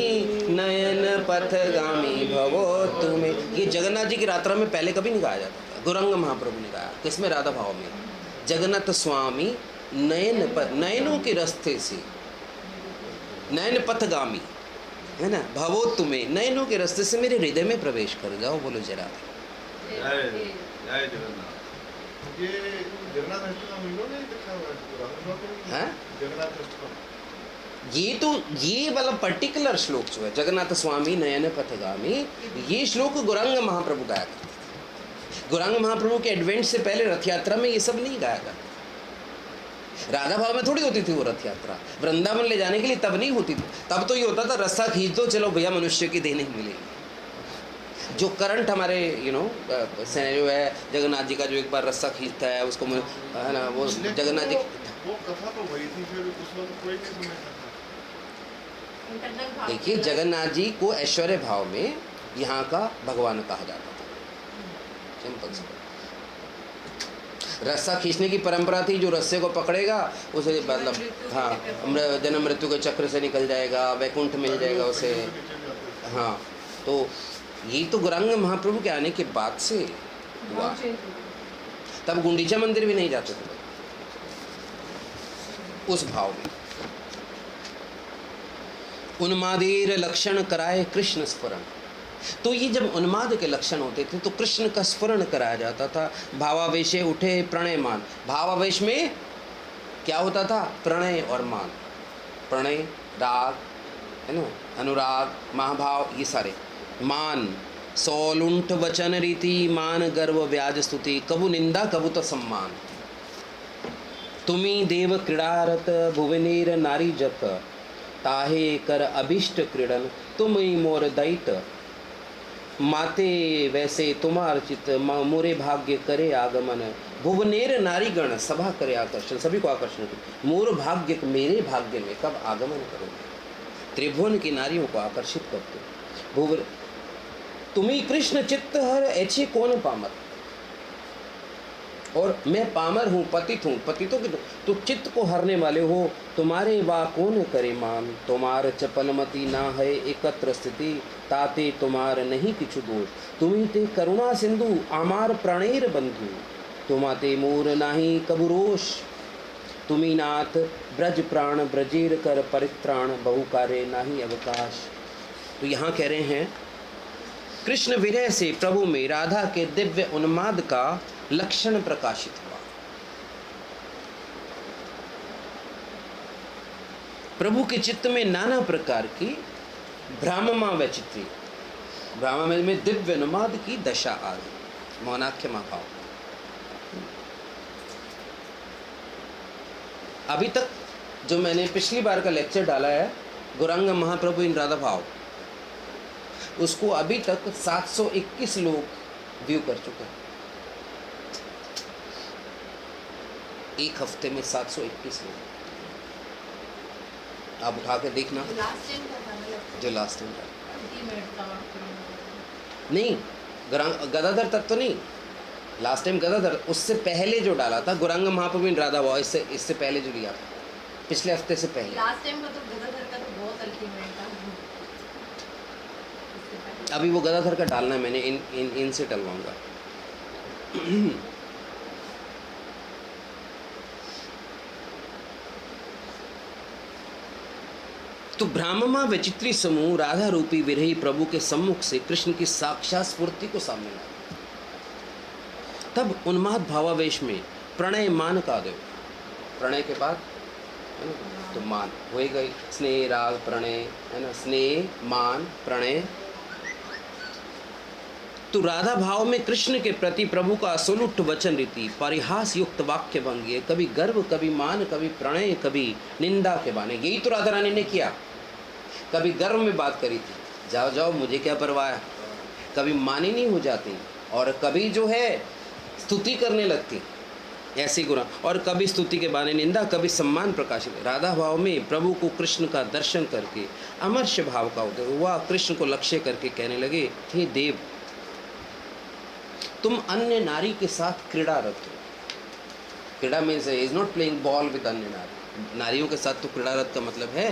नयन पथगामी भवो तुम्हें। ये जगन्नाथ जी की रात्रा में पहले कभी नहीं गाया जाता था, गौरंग महाप्रभु ने गाया। किसमें? राधा भाव में। जगन्नाथ स्वामी नयन पथ, नयनों के रास्ते से, नयन पथगामी है ना, भवो तुम्हें, नयनों के रास्ते से मेरे हृदय में प्रवेश कर जाओ। बोलो जरा। ये जगन्नाथ अष्टकम इन लोगों ने लिखा हुआ है। हाँ? जगन्नाथ अष्टकम ये तो ये वाला पर्टिकुलर श्लोक जो है, जगन्नाथ स्वामी नयन पथगामी, ये श्लोक गौरांग महाप्रभु गाया करते थे। गौरांग महाप्रभु के एडवेंट से पहले रथ यात्रा में ये सब नहीं गाया करते। राधा भाव में थोड़ी होती थी वो रथ यात्रा, वृंदावन ले जाने के लिए तब नहीं होती थी। तब तो ये होता था रस्सा खींच दो, चलो भैया मनुष्य की देह नहीं मिलेगी। जो करंट हमारे सिनेरियो है, जगन्नाथ जी का जो एक बार रस्सा खींचता है उसको है ना, वो जगन्नाथ जी वो कथा तो वही थी, फिर उस वक्त कोई नहीं सुना था। देखिए, जगन्नाथ जी को ऐश्वर्य भाव में यहाँ का भगवान कहा जाता था। सिंपल सा रस्सा खींचने की परंपरा थी। जो रस्से को पकड़ेगा उसे मतलब हाँ जन्म मृत्यु के चक्र से निकल जाएगा, वैकुंठ मिल जाएगा उसे। हाँ, तो ये तो गौरांग महाप्रभु के आने के बाद से हुआ। तब गुंडीचा मंदिर भी नहीं जाते थे उस भाव में। उन्मादेर लक्षण कराए कृष्ण स्फुरण। तो ये जब उन्माद के लक्षण होते थे तो कृष्ण का स्फुरण कराया जाता था। भावावेशे उठे प्रणय मान। भावावेश में क्या होता था? प्रणय और मान। प्रणय, राग, है ना, अनुराग, महाभाव, ये सारे। मान, सौलुंठ वचन रीति, मान गर्व व्याज स्तुति, कबू निंदा कबू तो सम्मान। तुम्ही देव क्रीड़ारत भुवनेर नारी जत, ताहे कर अभिष्ट क्रीडन, तुम मोर दैत। माते वैसे तुम्हार चित, मोरे भाग्य करे आगमन। भुवनेर नारीगण सभा करे आकर्षण, सभी को आकर्षण करे। मोर भाग्य, मेरे भाग्य में कब आगमन करोगे? त्रिभुवन की नारियों को आकर्षित करते हो। भुवन तुम्ही कृष्ण चित्त हर ऐसे कौन पामर। और मैं पामर हूँ, पतित हूँ, पतितों की तो चित्त को हरने वाले हो। तुम्हारे वा कौन करे मान, तुम्हार चपलमती ना है एकत्र स्थिति, ताते तुम्हार नहीं किछु दोष। तुम्ही ते करुणा सिंधु, आमार प्रणेर बंधु, तुमाते मोर नाही कबु रोष। तुम्ही नाथ ब्रज प्राण ब्रजेर कर परित्राण, बहु कार्य नाही अवकाश। तो यहाँ कह रहे हैं कृष्ण विरह से प्रभु में राधा के दिव्य उन्माद का लक्षण प्रकाशित हुआ। प्रभु के चित्त में नाना प्रकार की भ्राममा वैचित्री, भ्रामा में दिव्य उन्माद की दशा आ गई। मौनाख्य महाभाव। अभी तक जो मैंने पिछली बार का लेक्चर डाला है गौरांग महाप्रभु इन राधा भाव, उसको अभी तक 721 लोग व्यू कर चुके हैं। एक हफ्ते में 721 लोग। आप उठा के देखना जो लास्ट टाइम नहीं, गदाधर तक तो नहीं, लास्ट टाइम गदाधर, उससे पहले जो डाला था गौरांग महाप्रभु इन राधा भाव, इससे पहले जो लिया था पिछले हफ्ते से पहले। लास्ट टाइम का तो गदाधर का तो बहुत अल्टीमेट था। अभी वो गदाधर का डालना है मैंने, इनसे डलवाऊंगा। तो ब्राह्ममा विचित्री समूह राधा रूपी विरही प्रभु के सम्मुख से कृष्ण की साक्षात स्फूर्ति को सामने लाया। तब उन्माद भावावेश में प्रणय मान का देव, प्रणय के बाद है ना तो मान हो गई, स्नेह राग प्रणय, है ना, स्नेह मान प्रणय। तो राधा भाव में कृष्ण के प्रति प्रभु का असुलुट वचन रीति, परिहास युक्त वाक्य भंगी, कभी गर्व कभी मान, कभी प्रणय कभी निंदा के बाने। यही तो राधा रानी ने किया। कभी गर्व में बात करी थी, जाओ जाओ मुझे क्या परवाह है, कभी मानी नहीं हो जाती, और कभी जो है स्तुति करने लगती, ऐसे गुण, और कभी स्तुति के बहाने निंदा, कभी सम्मान प्रकाशित। राधा भाव में प्रभु को कृष्ण का दर्शन करके अमर्ष्य भाव का उदय हुआ। कृष्ण को लक्ष्य करके कहने लगे, हे देव, तुम अन्य नारी के साथ क्रीड़ारत हो। क्रीड़ा means is not playing ball with अन्य नारी। नारियों के साथ तो क्रीड़ारत का मतलब है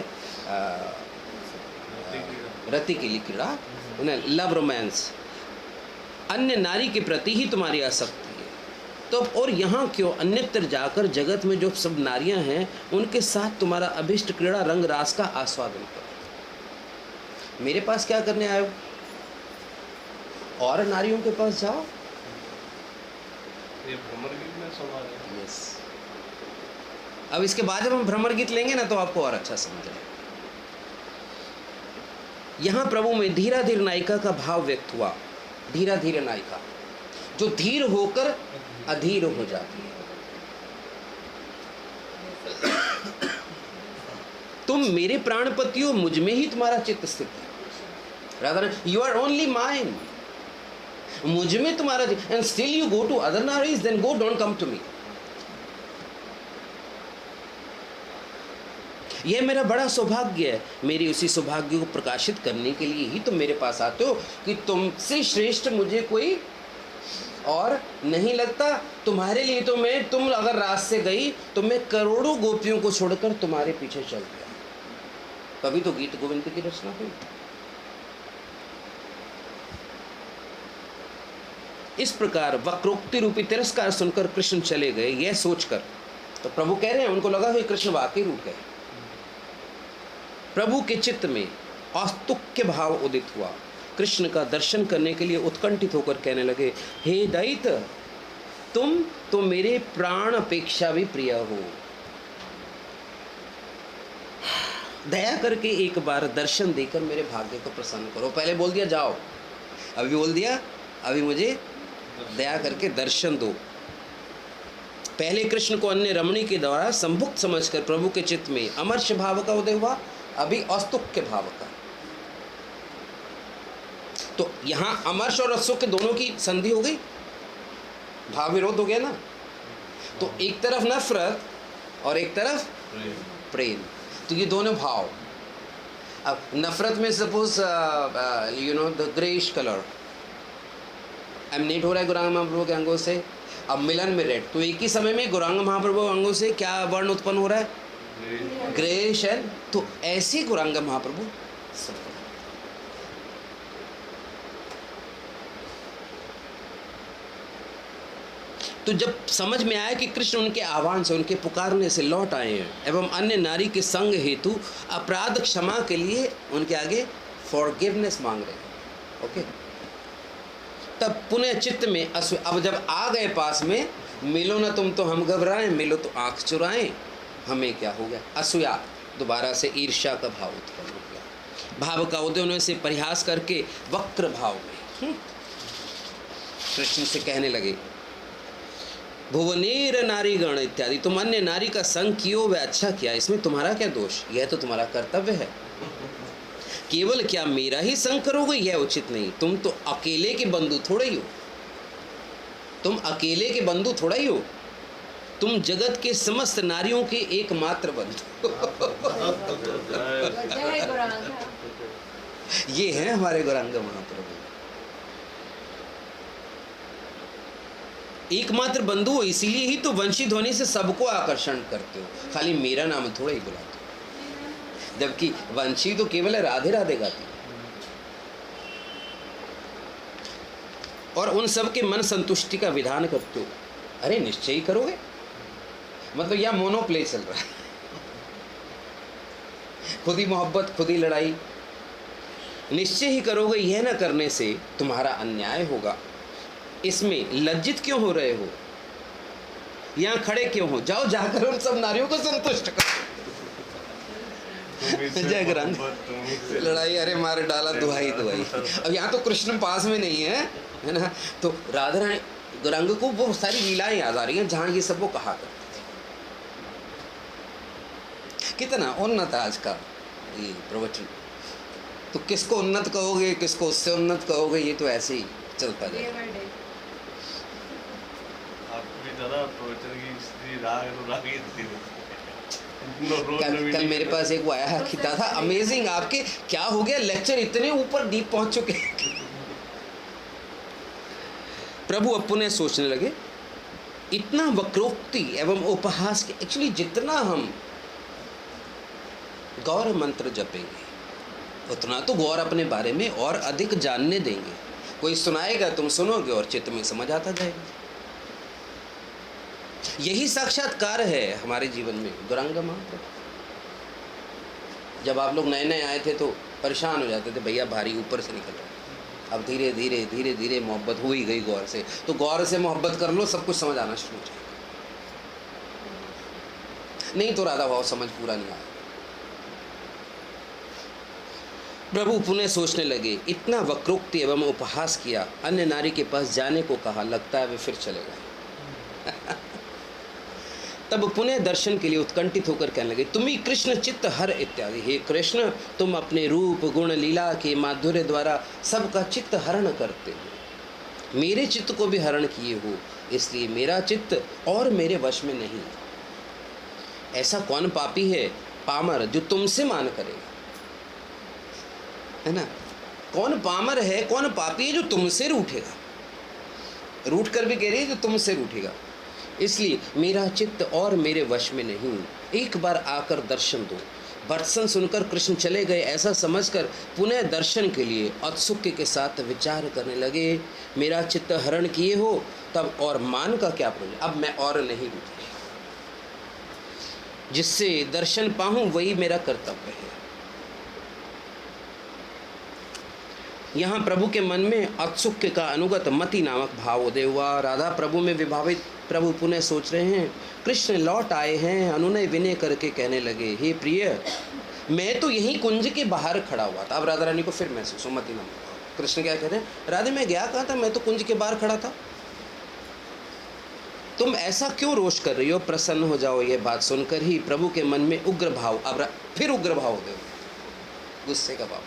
रति के लिए क्रीड़ा, उन्हें लव रोमांस। अन्य नारी के प्रति ही तुम्हारी आसक्ति है। तो और यहाँ क्यों, अन्यत्र जाकर जगत में जो सब नारियां हैं उनके साथ तुम्हारा अभिष्ट क्रीड़ा रंग रास का आस्वादन करो। मेरे पास क्या करने आए हो? और नारियों के पास जाओ। ये भ्रमर गीत में सवाल है। यस। अब इसके बाद जब हम भ्रमर गीत लेंगे ना तो आपको और अच्छा समझ आएगा। यहाँ प्रभु में धीरा धीर नायिका का भाव व्यक्त हुआ। धीरा धीर नायिका जो धीर होकर अधीर हो जाती है। तुम मेरे प्राणपति हो, मुझ में ही तुम्हारा चित्त स्थित है। Rather you are only mine, मुझ में तुम्हारा, and still you go to other नारीज, then go, don't come to me. यह मेरा बड़ा सौभाग्य है। मेरी उसी सौभाग्य को प्रकाशित करने के लिए ही तुम मेरे पास आते हो कि तुमसे श्रेष्ठ मुझे कोई और नहीं लगता। तुम्हारे लिए तो मैं, तुम अगर रात से गई तो मैं करोड़ों गोपियों को छोड़कर तुम्हारे पीछे चल गया। कभी तो गीत गोविंद की रचना हुई। इस प्रकार वक्रोक्ति रूपी तिरस्कार सुनकर कृष्ण चले गए। यह सोचकर, तो प्रभु कह रहे हैं, उनको लगा कि कृष्ण वाकई रूठ गए। प्रभु के चित्त में औत्सुक्य भाव उदित हुआ। कृष्ण का दर्शन करने के लिए उत्कंठित होकर कहने लगे, हे दैत, तुम तो मेरे प्राण अपेक्षा भी प्रिय हो। दया करके एक बार दर्शन देकर मेरे भाग्य को प्रसन्न करो। पहले बोल दिया जाओ, अभी बोल दिया अभी मुझे दया करके दर्शन दो। पहले कृष्ण को अन्य रमणी के द्वारा संभुक्त समझकर प्रभु के चित्त में अमर्ष भाव का उदय हुआ, अभी औत्सुक्य भाव का। तो यहां अमर्ष और औत्सुक्य दोनों की संधि हो गई, भाव विरोध हो गया ना। तो एक तरफ नफरत और एक तरफ प्रेम, तो ये दोनों भाव। अब नफरत में suppose you know the greyish colour emanate हो रहा है गौरांग महाप्रभु के अंगों से, अब मिलन में रेड, तो एक ही समय में गौरांग महाप्रभु अंगों से क्या वर्ण उत्पन्न हो रहा है? ग्रेइश एंड, तो ऐसे गौरांग महाप्रभु सब। तो जब समझ में आया कि कृष्ण उनके आह्वान से, उनके पुकारने से लौट आए हैं एवं अन्य नारी के संग हेतु अपराध क्षमा के लिए उनके आगे फॉरगिवनेस मांग रहे हैं, ओके। तब पुनः चित्त में अब जब आ गए पास में, मिलो ना तुम तो हम घबराएं, मिलो तो आंख चुराएं, हमें क्या हो गया? असूया, दोबारा से ईर्ष्या का भाव उत्पन्न हो गया। भाव का उदय होने से परिहास करके वक्र भाव में कृष्ण से कहने लगे, भुवनेर नारी गण इत्यादि, तुम अन्य नारी का संग कियो वह अच्छा किया, इसमें तुम्हारा क्या दोष? यह तो तुम्हारा कर्तव्य है। केवल क्या मेरा ही संग करोगे, यह उचित नहीं। तुम तो अकेले के बंधु थोड़ा ही हो, तुम अकेले के बंधु थोड़ा ही हो, तुम जगत के समस्त नारियों के एकमात्र बंधु। ये है हमारे गौरांग महाप्रभु, एकमात्र बंधु हो, इसीलिए ही तो वंशी ध्वनि से सबको आकर्षण करते हो, खाली मेरा नाम थोड़ा ही बुलाते हो। जबकि वंशी तो केवल राधे राधे गाती, और उन सब के मन संतुष्टि का विधान करते हो। अरे निश्चय ही करोगे, मतलब यह मोनोप्ले चल रहा है, खुद ही मोहब्बत खुद ही लड़ाई। निश्चय ही करोगे, यह न करने से तुम्हारा अन्याय होगा। इसमें लज्जित क्यों हो रहे हो? यहाँ खड़े क्यों हो? जाओ जाकर उन सब नारियों को संतुष्ट करो। जय गौरांग, लड़ाई अरे मार डाला, दुहाई दुहाई। अब यहाँ तो कृष्ण पास में नहीं है ना, तो राधा रानी गौरांग को वो सारी लीलाएं याद आ रही हैं जहाँ ये सब वो कहा करते थे। कितना उन्नत आज का ये प्रवचन। तो किसको उन्नत कहोगे, किसको उससे उन्नत कहोगे, ये तो ऐसे ही चलता जाए। आपको भी ज़्यादा बच्चन की स्त्री रागी थी कल मेरे पास एक वो आया कि दादा अमेजिंग, आपके क्या हो गया, लेक्चर इतने ऊपर डीप पहुंच चुके। प्रभु अब पुनः सोचने लगे, इतना वक्रोक्ति एवं उपहास के, एक्चुअली जितना हम गौर मंत्र जपेंगे उतना तो गौर अपने बारे में और अधिक जानने देंगे। कोई सुनाएगा, तुम सुनोगे और चित्त में समझ आता जाएगा। यही साक्षात्कार है हमारे जीवन में गौरांग महाप्रभु। जब आप लोग नए नए आए थे तो परेशान हो जाते थे, भैया भारी ऊपर से निकल रहा है। अब धीरे धीरे धीरे धीरे मोहब्बत हो ही गई गौर से, तो गौर से मोहब्बत कर लो, सब कुछ समझ आना शुरू हो जाएगा। नहीं तो राधा भाव समझ पूरा नहीं आया। प्रभु पुनः सोचने लगे, इतना वक्रोक्ति एवं उपहास किया, अन्य नारी के पास जाने को कहा, लगता है वे फिर चले गए। तब पुनः दर्शन के लिए उत्कंठित होकर कहने लगे, तुम्ही कृष्ण चित्त हर इत्यादि। हे कृष्ण, तुम अपने रूप गुण लीला के माधुर्य द्वारा सबका चित्त हरण करते हो, मेरे चित्त को भी हरण किए हो, इसलिए मेरा चित्त और मेरे वश में नहीं। ऐसा कौन पापी है पामर जो तुमसे मान करेगा, है ना? कौन पामर है, कौन पापी है जो तुमसे रूठेगा? रूठ कर भी कह रही है जो तुमसे रूठेगा, इसलिए मेरा चित्त और मेरे वश में नहीं, एक बार आकर दर्शन दो। वत्सन सुनकर कृष्ण चले गए ऐसा समझकर पुनः दर्शन के लिए औत्सुक्य के साथ विचार करने लगे, मेरा चित्त हरण किए हो तब और मान का क्या प्रयोजन, अब मैं और नहीं रूठी, जिससे दर्शन पाऊं वही मेरा कर्तव्य है। यहाँ प्रभु के मन में औत्सुक्य का अनुगत मति नामक भाव उदय हुआ। राधा प्रभु में विभावित प्रभु पुनः सोच रहे हैं, कृष्ण लौट आए हैं। अनुनय विनय करके कहने लगे, हे प्रिय, मैं तो यहीं कुंज के बाहर खड़ा हुआ था। अब राधा रानी को फिर महसूस हो मति नामक भाव। कृष्ण क्या कह रहे हैं, राधे मैं गया कहाँ था, मैं तो कुंज के बाहर खड़ा था, तुम ऐसा क्यों रोष कर रही हो, प्रसन्न हो जाओ। ये बात सुनकर ही प्रभु के मन में उग्र भाव, अब फिर उग्र भाव उदय हुआ, गुस्से का भाव।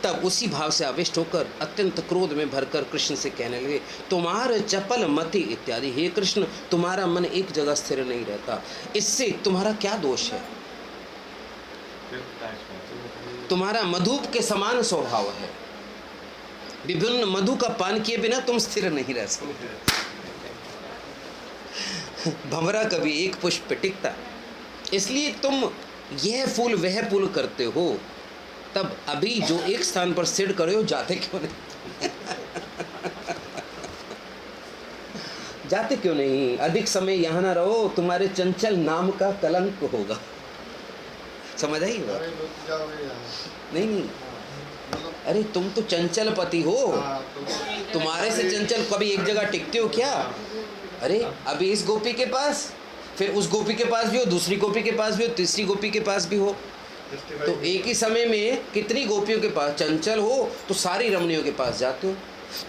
तब उसी भाव से आविष्ट होकर अत्यंत क्रोध में भरकर कृष्ण से कहने लगे, तुम्हारे चपल मति इत्यादि। हे कृष्ण, तुम्हारा मन एक जगह स्थिर नहीं रहता, इससे तुम्हारा क्या दोष है? तुम्हारा मधुप के समान स्वभाव है, विभिन्न मधु का पान किए बिना तुम स्थिर नहीं रह सकते। भंवरा कभी एक पुष्प पे टिकता, इसलिए तुम यह फूल वह फूल करते हो, तब अभी जो एक स्थान पर स्थिर करे हो जाते क्यों नहीं? जाते क्यों नहीं? अधिक समय यहाँ ना रहो, तुम्हारे चंचल नाम का कलंक होगा। समझ आई बात? नहीं, अरे तुम तो चंचल पति हो, तुम्हारे से चंचल कभी एक जगह टिकते हो क्या? अरे अभी इस गोपी के पास, फिर उस गोपी के पास भी हो, दूसरी गोपी के पास भी हो, तीसरी गोपी के पास भी हो, तो एक ही समय में कितनी गोपियों के पास चंचल हो तो सारी रमणियों के पास जाते हो,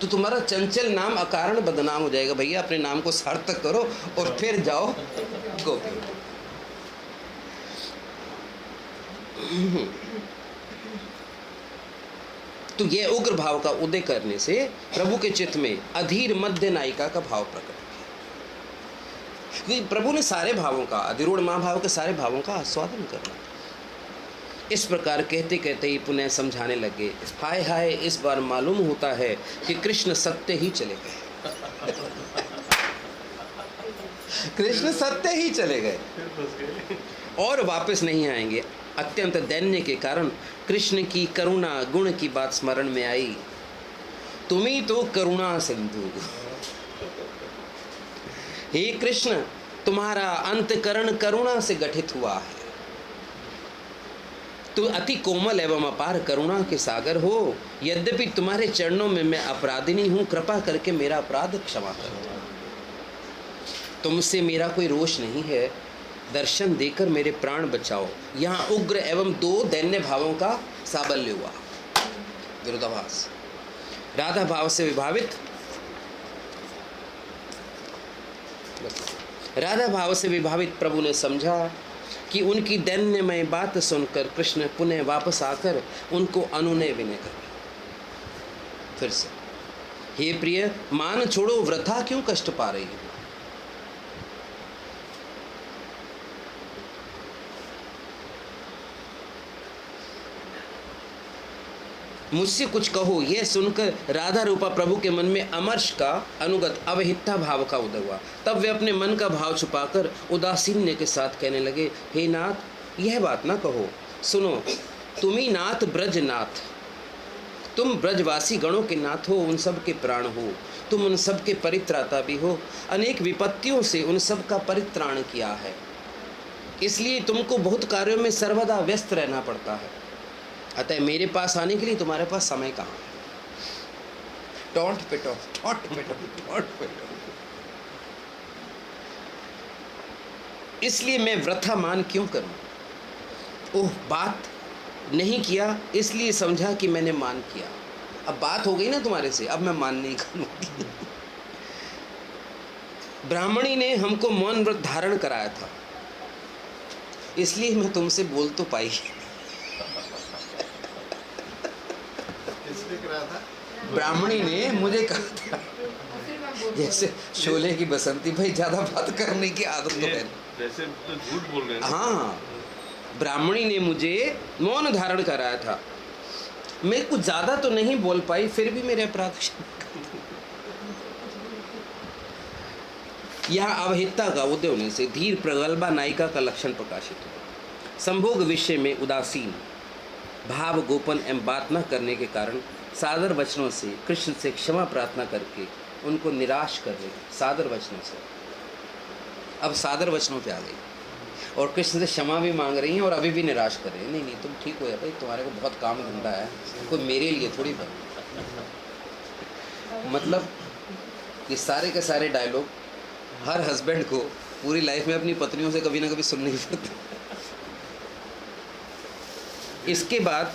तो तुम्हारा चंचल नाम अकारण बदनाम हो जाएगा। भैया अपने नाम को सार्थक करो और फिर जाओ गोपी। तो यह उग्र भाव का उदय करने से प्रभु के चित्त में अधीर मध्य नायिका का भाव प्रकट हो गया, क्योंकि प्रभु ने सारे भावों का, अधिरूढ़ महाभाव के सारे भावों का आस्वादन करना। इस प्रकार कहते कहते ही पुनः समझाने लगे, हाय हाय, इस बार मालूम होता है कि कृष्ण सत्य ही चले गए। कृष्ण सत्य ही चले गए और वापस नहीं आएंगे। अत्यंत दैन्य के कारण कृष्ण की करुणा गुण की बात स्मरण में आई। तुम्ही तो करुणा सिंधु, हे कृष्ण, तुम्हारा अंतकरण करुणा से गठित हुआ है, तो अति कोमल एवं अपार करुणा के सागर हो। यद्यपि तुम्हारे चरणों में मैं अपराधिनी हूँ, कृपा करके मेरा अपराध क्षमा कर दो। तुमसे मेरा कोई रोष नहीं है, दर्शन देकर मेरे प्राण बचाओ। यहाँ उग्र एवं दो दैन्य भावों का साबल्य हुआ, विरोधाभास। राधा भाव से विभावित, राधा भाव से विभावित प्रभु ने समझा कि उनकी दैन्यमय बात सुनकर कृष्ण पुनः वापस आकर उनको अनुनय विनय कर फिर से, हे प्रिय, मान छोड़ो, वृथा क्यों कष्ट पा रही हो? मुझसे कुछ कहो। यह सुनकर राधा रूपा प्रभु के मन में अमर्ष का अनुगत अवहिता भाव का उदय हुआ। तब वे अपने मन का भाव छुपाकर उदासीन्य के साथ कहने लगे, हे नाथ, यह बात ना कहो। सुनो, तुम ही नाथ ब्रजनाथ, तुम ब्रजवासी गणों के नाथ हो, उन सब के प्राण हो, तुम उन सब के परित्राता भी हो। अनेक विपत्तियों से उन सब का परित्राण किया है, इसलिए तुमको बहुत कार्यों में सर्वदा व्यस्त रहना पड़ता है। अतः मेरे पास आने के लिए तुम्हारे पास समय कहाँ है? टोंट पिटो, टोंट पिटो, टोंट पिटो। इसलिए मैं वृथा मान क्यों करूं? ओह, बात नहीं किया इसलिए समझा कि मैंने मान किया। अब बात हो गई ना तुम्हारे से, अब मैं मान नहीं करूंगी। ब्राह्मणी ने हमको मौन व्रत धारण कराया था, इसलिए मैं तुमसे बोल तो पाई। किसने कराया था? ब्राह्मणी ने मुझे कहा था, जैसे शोले की बसंती भाई, ज्यादा बात करने की आदत तो है। वैसे तो झूठ बोल रहे हैं। हाँ, ब्राह्मणी ने मुझे मौन धारण कराया था। मैं कुछ ज्यादा तो नहीं बोल पाई, फिर भी मेरे अपराध यहाँ अवहिता का उदय होने से धीर प्रगल्भा नायिका का लक्षण प्रकाशित हुआ। संभोग विषय में उदासीन भाव गोपन एवं बात न करने के कारण सादर वचनों से कृष्ण से क्षमा प्रार्थना करके उनको निराश कर रही। सादर वचनों से, अब सादर वचनों पे आ गई और कृष्ण से क्षमा भी मांग रही हैं और अभी भी निराश कर रही हैं। नहीं नहीं, तुम ठीक हो जाए भाई, तुम्हारे को बहुत काम धंधा है, कोई मेरे लिए थोड़ी बात। मतलब ये सारे के सारे डायलॉग हर हस्बैंड को पूरी लाइफ में अपनी पत्नियों से कभी ना कभी सुनने ही पड़ते। इसके बाद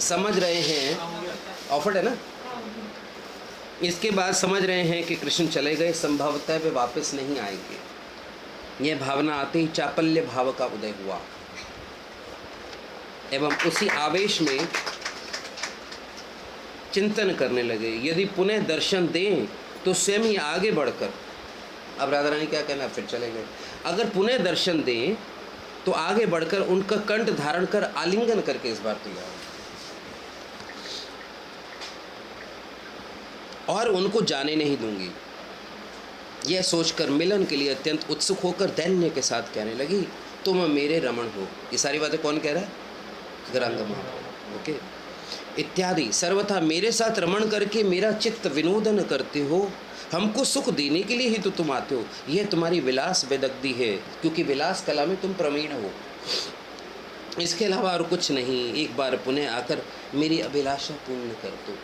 समझ रहे हैं, ऑफर्ड है ना, इसके बाद समझ रहे हैं कि कृष्ण चले गए, संभवतः वे वापस नहीं आएंगे। यह भावना आते ही चापल्य भाव का उदय हुआ एवं उसी आवेश में चिंतन करने लगे, यदि पुनः दर्शन दें तो स्वयं ही आगे बढ़कर, अब राधा रानी क्या कहना, फिर चले गए, अगर पुनः दर्शन दें तो आगे बढ़कर उनका कंठ धारण कर आलिंगन करके इस बार तैयार और उनको जाने नहीं दूंगी। यह सोचकर मिलन के लिए अत्यंत उत्सुक होकर दैन्य के साथ कहने लगी, तुम मेरे रमण हो। ये सारी बातें कौन कह रहा है? गौरांग महाप्रभु। ओके, इत्यादि सर्वथा मेरे साथ रमण करके मेरा चित्त विनोदन करते हो, हमको सुख देने के लिए ही तो तुम आते हो। यह तुम्हारी विलास बेदग्धी है, क्योंकि विलास कला में तुम प्रवीण हो, इसके अलावा और कुछ नहीं। एक बार पुनः आकर मेरी अभिलाषा पूर्ण कर दो।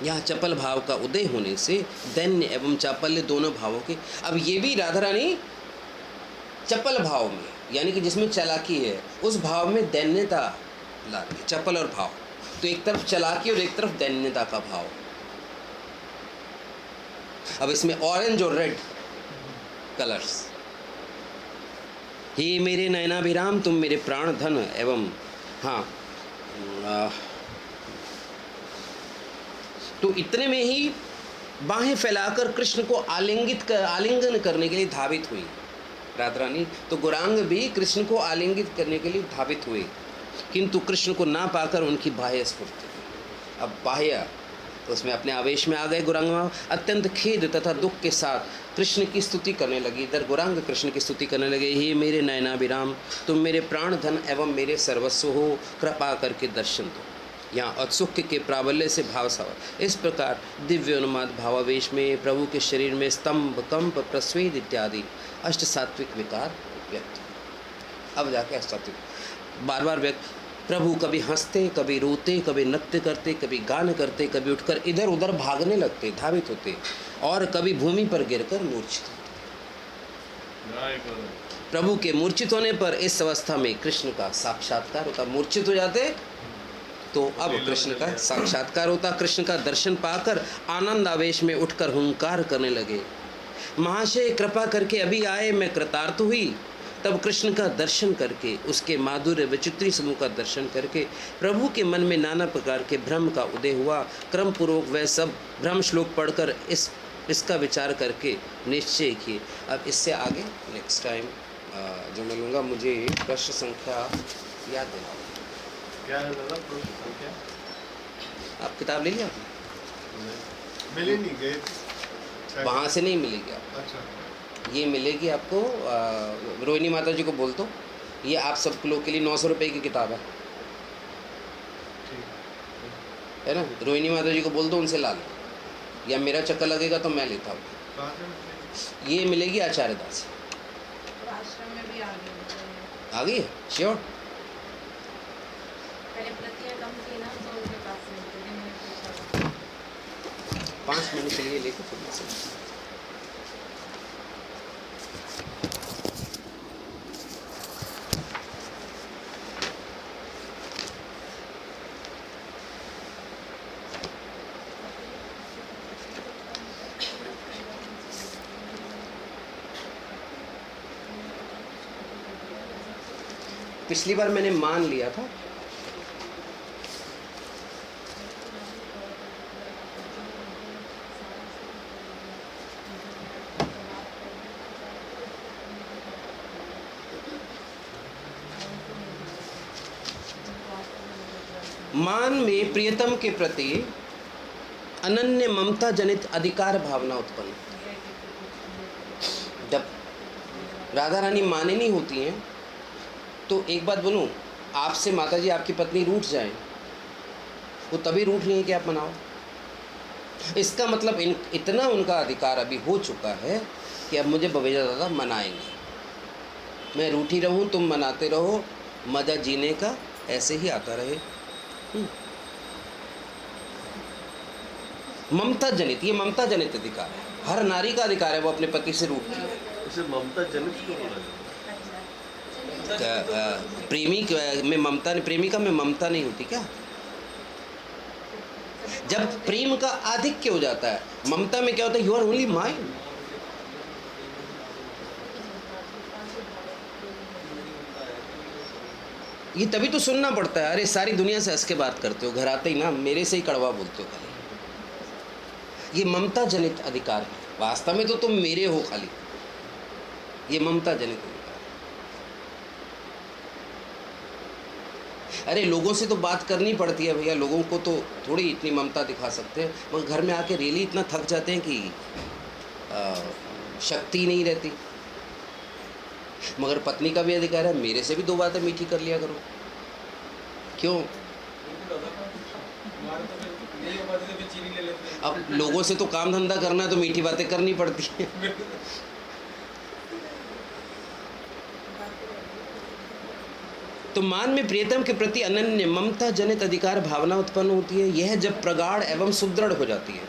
यहाँ चपल भाव का उदय होने से दैन्य एवं चापल्य दोनों भावों के, अब ये भी राधा रानी चपल भाव में, यानी कि जिसमें चालाकी है, उस भाव में दैन्यता ला रही है। चपल और भाव, तो एक तरफ चालाकी और एक तरफ दैन्यता का भाव। अब इसमें ऑरेंज और रेड कलर्स। हे मेरे नयनाभिराम, तुम मेरे प्राण धन एवं, हाँ, तो इतने में ही बाहें फैलाकर कृष्ण को आलिंगन करने के लिए धावित हुई राधा रानी। तो गौरांग भी कृष्ण को आलिंगित करने के लिए धावित हुए, किंतु कृष्ण को ना पाकर उनकी बाह्य स्फूर्ति, अब बाह्य तो उसमें अपने आवेश में आ गए। गौरांग अत्यंत खेद तथा दुख के साथ कृष्ण की स्तुति करने लगी। इधर गौरांग कृष्ण की स्तुति करने लगे, हे मेरे नयनाभिराम, तुम मेरे प्राण धन एवं मेरे सर्वस्व हो, कृपा करके दर्शन दो। यहाँ औत्सुक के प्राबल्य से भाव सवर। इस प्रकार दिव्य उन्माद भावावेश में प्रभु के शरीर में स्तंभ, कंप, प्रस्वेद इत्यादि अष्ट सात्विक विकार व्यक्त। अब जाके अष्टात्विक बार बार व्यक्त। प्रभु कभी हंसते, कभी रोते, कभी नृत्य करते, कभी गान करते, कभी उठकर इधर उधर भागने लगते, धावित होते, और कभी भूमि पर गिरकर मूर्छित होते। प्रभु के मूर्छित होने पर इस अवस्था में कृष्ण का साक्षात्कार होता। मूर्छित हो जाते तो अब कृष्ण का साक्षात्कार होता। कृष्ण का दर्शन पाकर आनंद आवेश में उठकर हुंकार करने लगे, महाशय कृपा करके अभी आए, मैं कृतार्थ हुई। तब कृष्ण का दर्शन करके, उसके माधुर्य विचित्री समूह का दर्शन करके प्रभु के मन में नाना प्रकार के भ्रम का उदय हुआ। क्रम पूर्वक वह सब भ्रम श्लोक पढ़कर इसका विचार करके निश्चय किए। अब इससे आगे नेक्स्ट टाइम जो मैं लूँगा, मुझे प्रश्न संख्या याद देना। क्या है दादा प्रश्न संख्या? आप किताब ले लिया आपने? मिले नहीं गए थे। वहाँ से नहीं मिलेगी आपको, अच्छा। ये मिलेगी आपको रोहिणी माता जी को बोल दो, ये आप सब लोग के लिए 900 रुपये की किताब है ना। रोहिणी माता जी को बोल दो, उनसे ला लो, या मेरा चक्कर लगेगा तो मैं लेता हूँ। कहाँ से मिलेगी? ये मिलेगी आचार्य दास से। आश्रम में भी आ गई आ गई है श्योर? पहले प्रतियां कम थी ना तो उसके पास मिलते थे, मैंने पूछा 5 मिनट के लिए लेके फिर से। पिछली बार मैंने मान लिया था, मान में प्रियतम के प्रति अनन्य ममता जनित अधिकार भावना उत्पन्न। जब राधा रानी माने नहीं होती हैं तो एक बात बोलूं, आपसे माता जी आपकी पत्नी रूठ जाए, वो तभी रूठ रही है कि आप मनाओ। इसका मतलब इतना उनका अधिकार अभी हो चुका है कि अब मुझे बवेजा दादा मनाएंगे। मैं रूठी रहूं, तुम मनाते रहो, मज़ा जीने का ऐसे ही आता रहे। ममता जनित, ये ममता जनित अधिकार है, हर नारी का अधिकार है वो अपने पति से रूठती है। उसे ममता जनित क्यों बोला जाता है? प्रेमी में ममता, प्रेमिका में ममता नहीं होती क्या? जब प्रेम का आधिक्य हो जाता है, ममता में क्या होता है, यू आर ओनली माइन। ये तभी तो सुनना पड़ता है, अरे सारी दुनिया से हंस के बात करते हो, घर आते ही ना मेरे से ही कड़वा बोलते हो खाली। ये ममता जनित अधिकार है, वास्तव में तो तुम मेरे हो खाली, ये ममता जनित अधिकार। अरे लोगों से तो बात करनी पड़ती है भैया, लोगों को तो थोड़ी इतनी ममता दिखा सकते हैं, मगर घर में आके रियली इतना थक जाते हैं कि शक्ति नहीं रहती। मगर पत्नी का भी अधिकार है, मेरे से भी 2 बातें मीठी कर लिया करो। क्यों? अब लोगों से तो काम धंधा करना है तो मीठी बातें करनी पड़ती है। तो मान में प्रियतम के प्रति अनन्य ममता जनित अधिकार भावना उत्पन्न होती है। यह जब प्रगाढ़ एवं सुदृढ़ हो जाती है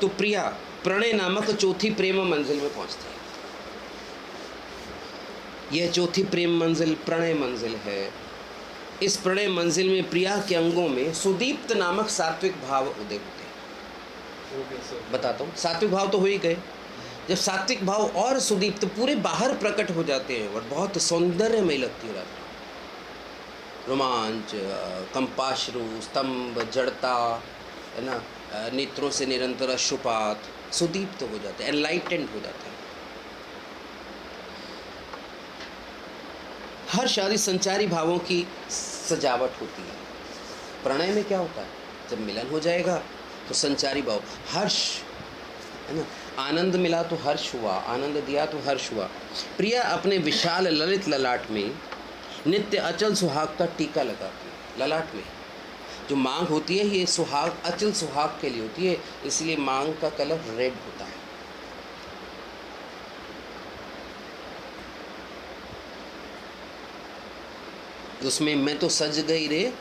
तो प्रिया प्रणय नामक चौथी प्रेम मंजिल में पहुंचती है। यह चौथी प्रेम मंजिल प्रणय मंजिल है। इस प्रणय मंजिल में प्रिया के अंगों में सुदीप्त नामक सात्विक भाव उदय होते हैं। बताता हूँ, सात्विक भाव तो हो ही गए। जब सात्विक भाव और सुदीप्त पूरे बाहर प्रकट हो जाते हैं और बहुत सौंदर्यमय लगती है रात, रोमांच, कंपाश्रु, स्तंभ, जड़ता, है ना, नेत्रों से निरंतर अश्रुपात, सुदीप्त हो जाते हैं, एनलाइटेंड हो जाते हैं। हर शादी संचारी भावों की सजावट होती है। प्रणय में क्या होता है, जब मिलन हो जाएगा तो संचारी भाव, हर्ष, है ना, आनंद मिला तो हर्ष हुआ, आनंद दिया तो हर्ष हुआ। प्रिया अपने विशाल ललित ललाट में नित्य अचल सुहाग का टीका लगाती है। ललाट में जो मांग होती है, ये सुहाग अचल सुहाग के लिए होती है, इसलिए मांग का कलर रेड होता है। उसमें मैं तो सज गई रे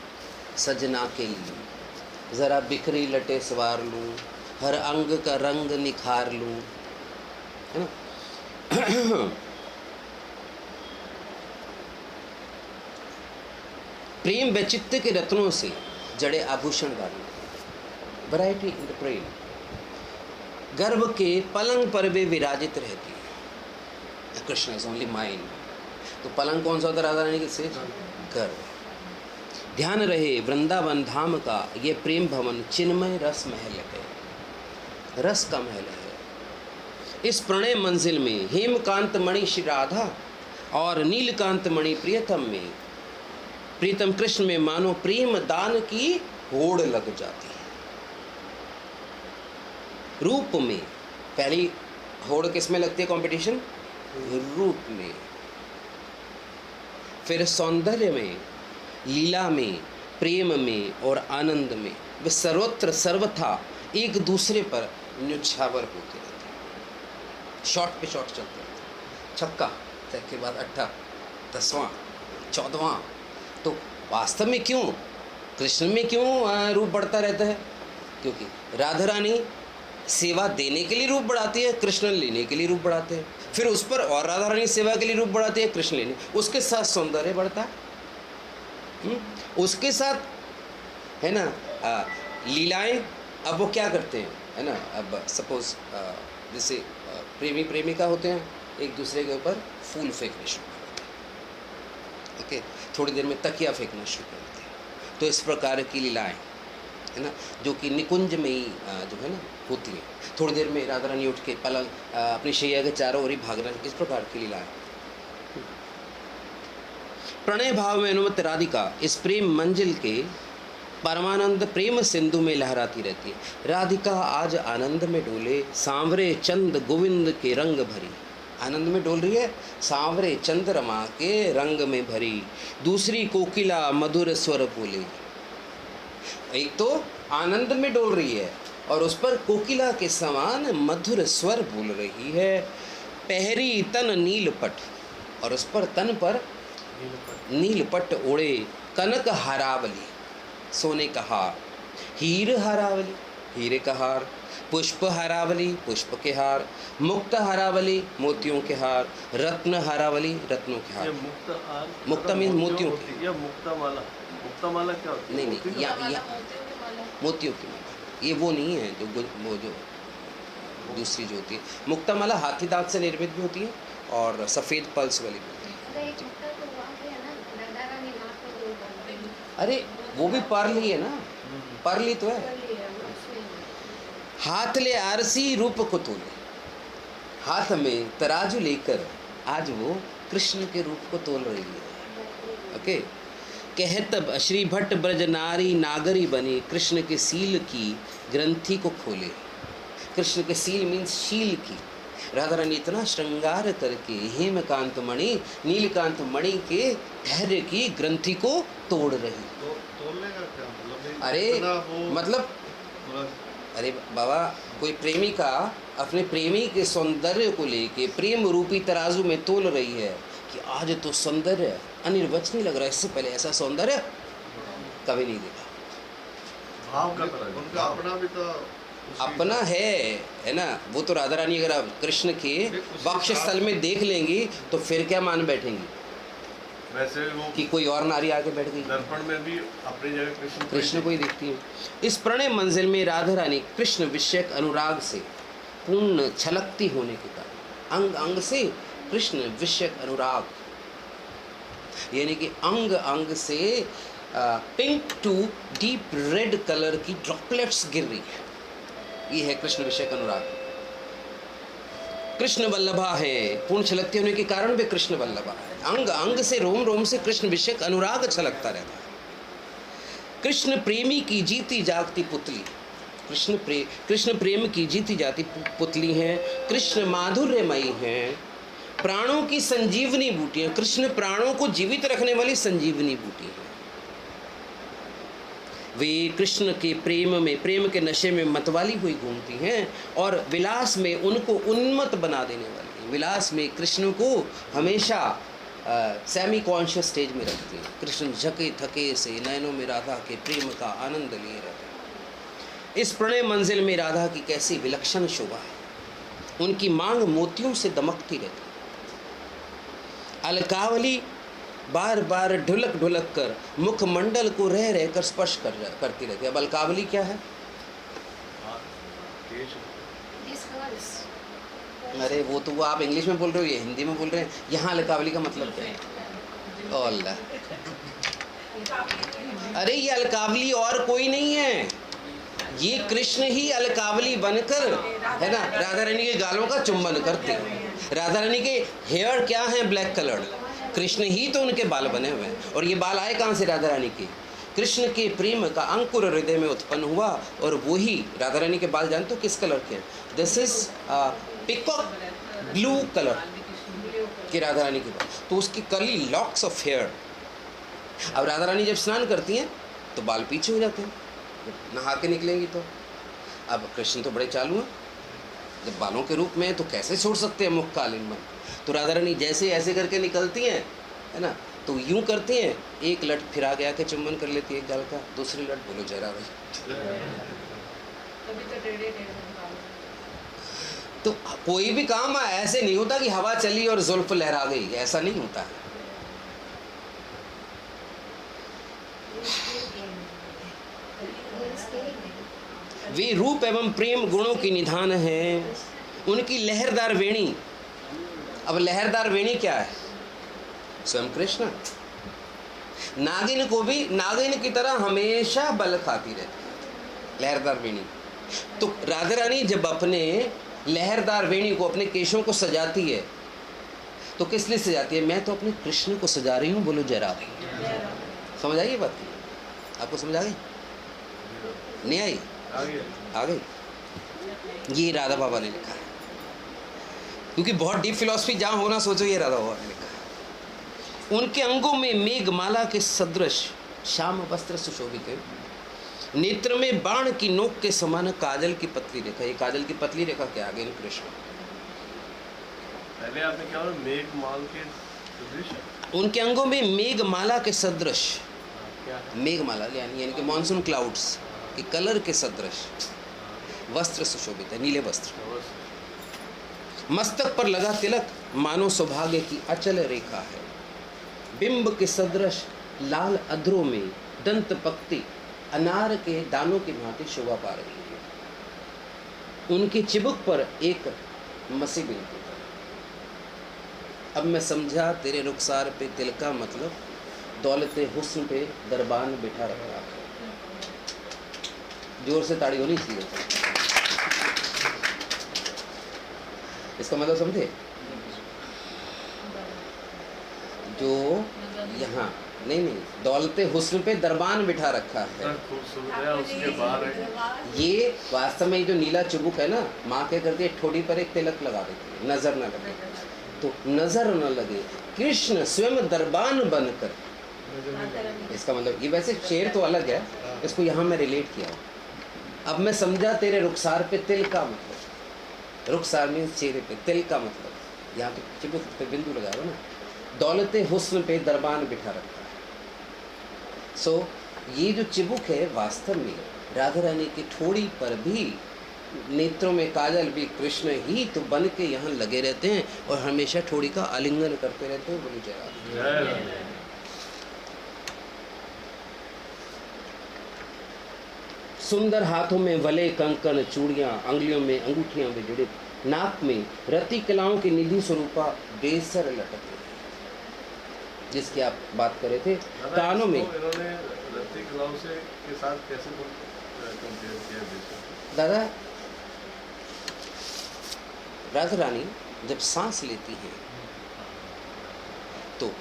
सजना के लिए, ज़रा बिखरी लटे सवार लूँ, हर अंग का रंग निखार लूँ, है ना। प्रेम वैचित्य के रत्नों से जड़े आभूषण डालना, वैरायटी इन द प्रेम। गर्भ के पलंग पर वे विराजित रहती है। Krishna is only mine. तो पलंग कौन सा होता है राधा रानी के से? गर्भ। ध्यान रहे वृंदावन धाम का ये प्रेम भवन चिन्मय रस महल है, रस का महल है। इस प्रणय मंजिल में हेमकांत मणि श्री राधा और नीलकांत मणि प्रियतम में, प्रीतम कृष्ण में मानो प्रेम दान की होड़ लग जाती है। रूप में, पहली होड़ किस में लगती है कंपटीशन? रूप में, फिर सौंदर्य में, लीला में, प्रेम में और आनंद में। वे सर्वत्र सर्वथा एक दूसरे पर न्योछावर होते रहते हैं, शॉट पे शॉट चलते रहते हैं, छक्का के बाद अट्ठा, 10वां, 14वां। तो वास्तव में क्यों कृष्ण में क्यों रूप बढ़ता रहता है? क्योंकि राधा रानी सेवा देने के लिए रूप बढ़ाती है, कृष्ण लेने के लिए रूप बढ़ाते हैं, फिर उस पर और राधा रानी सेवा के लिए रूप बढ़ाती है, कृष्ण लेने, उसके साथ सौंदर्य बढ़ता है, उसके साथ है ना लीलाएं। अब वो क्या करते हैं, है ना, अब सपोज जैसे प्रेमी प्रेमिका होते हैं, एक दूसरे के ऊपर फूल फेंकने शुरू करते हैं, ओके, थोड़ी देर में तकिया फेंकना शुरू करते हैं। तो इस प्रकार की लीलाएं, है ना, जो कि निकुंज में ही जो है ना होती है। थोड़ी देर में राधा रानी उठ के पलंग अपनी शैया के चारों ओर ही भागना, इस प्रकार की लीलाएं। प्रणय भाव में अनुमत राधिका इस प्रेम मंजिल के परमानंद प्रेम सिंधु में लहराती रहती है। राधिका आज आनंद में डोले, सांवरे चंद गोविंद के रंग भरी। आनंद में डोल रही है, सांवरे चंद्रमा के रंग में भरी। दूसरी कोकिला मधुर स्वर बोले। एक तो आनंद में डोल रही है और उस पर कोकिला के समान मधुर स्वर बोल रही है। पहरी तन नीलपट, और उस पर तन पर नीलपट ओढ़े। कनक हरावली, सोने का हार। हीर हरावली, हीरे का हार। पुष्प हरावली, पुष्प के हार। मुक्त हरावली, मोतियों के हार। रत्न हरावली, रत्नों के हार। मुक्ता मीन मोतियों की, या मुक्तामाला। मुक्तामाला क्या होती है? नहीं या मोतियों की माला। ये वो नहीं है जो वो जो दूसरी जो होती है। मुक्तामाला हाथी दांत से निर्मित भी होती है और सफ़ेद पल्स वाली भी होती है। अरे वो भी परली है ना, परली तो है। हाथ ले आरसी रूप को तोले, हाथ में तराजू लेकर आज वो कृष्ण के रूप को तोल रही है। ओके, कहत श्री भट्ट ब्रज नारी नागरी बनी, कृष्ण के सील की ग्रंथि को खोले। कृष्ण के सील मीन्स शील की। राधा रानी इतना श्रृंगार करके हेमकांत मणि, नीलकांत मणि के धैर्य की ग्रंथि को तोड़ रही। तोड़ने का क्या मतलब? अरे मतलब अरे बाबा, कोई प्रेमिका अपने प्रेमी के सौंदर्य को लेके प्रेम रूपी तराजू में तोल रही है कि आज तो सौंदर्य अनिर्वचनीय लग रहा है, इससे पहले ऐसा सौंदर्य कभी नहीं देखा। भाव का तरह उनका अपना भी तो अपना है ना। वो तो राधा रानी अगर आप कृष्ण के वक्षस्थल में देख लेंगी तो फिर क्या मान बैठेंगी वैसे वो कि कोई और नारी आके बैठ गई। दर्पण में भी अपनी जगह कृष्ण को ही देखती है। इस प्रणय मंजिल में राधा रानी कृष्ण विषयक अनुराग से पूर्ण छलकती होने के कारण, अंग अंग से कृष्ण विषयक अनुराग, यानी कि अंग अंग से pink to deep red colour की ड्रॉपलेट्स गिर रही है। ये है कृष्ण विषयक अनुराग। कृष्ण वल्लभा है, पूर्ण छलकते होने के कारण वे कृष्ण वल्लभा है। अंग अंग से रोम रोम से कृष्ण विषयक अनुराग छलकता रहता है। कृष्ण प्रेमी की जीती जागती पुतली, कृष्ण प्रेम की जीती जाती पुतली हैं। कृष्ण माधुर्यमयी हैं, प्राणों की संजीवनी बूटी हैं। कृष्ण प्राणों को जीवित रखने वाली संजीवनी बूटी है। वे कृष्ण के प्रेम के नशे में मतवाली हुई घूमती हैं और विलास में उनको उन्मत्त बना देने वाली हैं। विलास में कृष्ण को हमेशा सेमी कॉन्शियस स्टेज में रखती हैं। कृष्ण झके थके से नयनों में राधा के प्रेम का आनंद लिए रहते हैं। इस प्रणय मंजिल में राधा की कैसी विलक्षण शोभा है। उनकी मांग मोतियों से दमकती रहती है। अलकावली बार बार ढुलक ढुलक कर मुखमंडल को रह रहकर स्पर्श करती रहती है। अब अलकावली क्या है? अरे वो तो वो आप इंग्लिश में बोल रहे हो, ये हिंदी में बोल रहे हैं। यहाँ अलकावली का मतलब क्या है? अल्लाह, अरे ये अलकावली और कोई नहीं है, ये कृष्ण ही अलकावली बनकर, है ना, राधा रानी के गालों का चुंबन करते हैं। राधा रानी के हेयर क्या हैं? Black coloured. कृष्ण ही तो उनके बाल बने हुए हैं। और ये बाल आए कहाँ से? राधा रानी के। कृष्ण के प्रेम का अंकुर हृदय में उत्पन्न हुआ और वही राधा रानी के बाल जानते हो किस कलर के हैं? This is peacock blue colour की राधा रानी के बाल, तो उसकी कर्ली लॉक्स ऑफ हेयर। अब राधा रानी जब स्नान करती हैं तो बाल पीछे हो जाते हैं, जब नहा के निकलेंगी तो। अब कृष्ण तो बड़े चालू हैं, जब बालों के रूप में है तो कैसे छोड़ सकते हैं मुख का आलिंगन। तो राधा रानी जैसे ऐसे करके निकलती हैं, है ना, तो यूं करती हैं, एक लट फिर आगे आके चुम्बन कर लेती है एक गाल का, दूसरी लट बोलो जय राधा। तभी तो टेढ़े टेढ़े बाल। तो कोई भी काम ऐसे नहीं होता कि हवा चली और जुल्फ लहरा गई, ऐसा नहीं होता है। वे रूप एवं प्रेम गुणों की निधान है, उनकी लहरदार वेणी। अब लहरदार वेणी क्या है? स्वयं कृष्ण। नागिन को भी नागिन की तरह हमेशा बल खाती रहती है लहरदार वेणी। तो राधा रानी जब अपने लहरदार वेणी को, अपने केशों को सजाती है तो किस लिए सजाती है? मैं तो अपने कृष्ण को सजा रही हूँ, बोलो जय राधा। समझ आई ये बात? आपको समझ आ गई? नहीं आई? आ गई। ये राधा बाबा ने लिखा है, क्योंकि बहुत डीप फिलॉसफी जहाँ होना सोचो ये राधा बाबा ने लिखा है। उनके अंगों में मेघमाला के सदृश श्याम वस्त्र सुशोभित है, नेत्र में बाण की नोक के समान काजल की पतली रेखा। ये काजल की पतली रेखा क्या आ गई? कृष्ण। पहले आपने क्या बोला? मेघमाल के सदृश? उनके अंगों में मेघमाला के सदृश, क्या है? मेघमाला यानी कि मॉनसून क्लाउड्स के कलर के सदृश वस्त्र सुशोभित है, नीले वस्त्र। मस्तक पर लगा तिलक मानो सौभाग्य की अचल रेखा है। बिंब के सदृश लाल अधरों में दंत पक्ति अनार के दानों की भांति शोभा पा रही है। उनके चिबुक पर एक मसी बिंदु। अब मैं समझा तेरे रुखसार पे तिल का मतलब दौलते हुस्न पे दरबान बिठा रखा है। जोर से ताड़ी होनी चाहिए। इसका मतलब समझे? जो यहाँ नहीं दौलते हुस्न पे दरबान बिठा रखा है। खूबसूरत है, उसके बाहर है। ये वास्तव में जो नीला चुबुक है ना, माँ क्या करती है? ठोड़ी पर एक तिलक लगा देती है, नजर न लगे। तो नजर न लगे, कृष्ण स्वयं दरबान बनकर। इसका मतलब ये वैसे शेर तो अलग है, इसको यहाँ मैं रिलेट किया। अब मैं समझा तेरे रुखसार पे तिल का मतलब, रुखसार मीन्स चेहरे पे, तिल का मतलब यहाँ पे चिबुक पे बिंदु लगा हो ना। दौलते हुस्न पे दरबान बिठा रखा है। सो ये जो चिबुक है वास्तव में राधा रानी की ठोड़ी पर भी, नेत्रों में काजल भी कृष्ण ही तो बन के यहाँ लगे रहते हैं और हमेशा ठोड़ी का आलिंगन करते रहते हैं। बोली जय राधा। सुंदर हाथों में वले कंकण चूड़ियाँ, अंगुलियों में अंगूठियाँ विजड़ित, नाक में रति कलाओं की निधि स्वरूपा बेसर लटक रही, जिसकी आप बात कर रहे थे। कानों में इन्होंने रति कलाओं से के साथ कैसे कंपेयर किया बेसर? दादा, राधा रानी जब सांस लेती हैं तो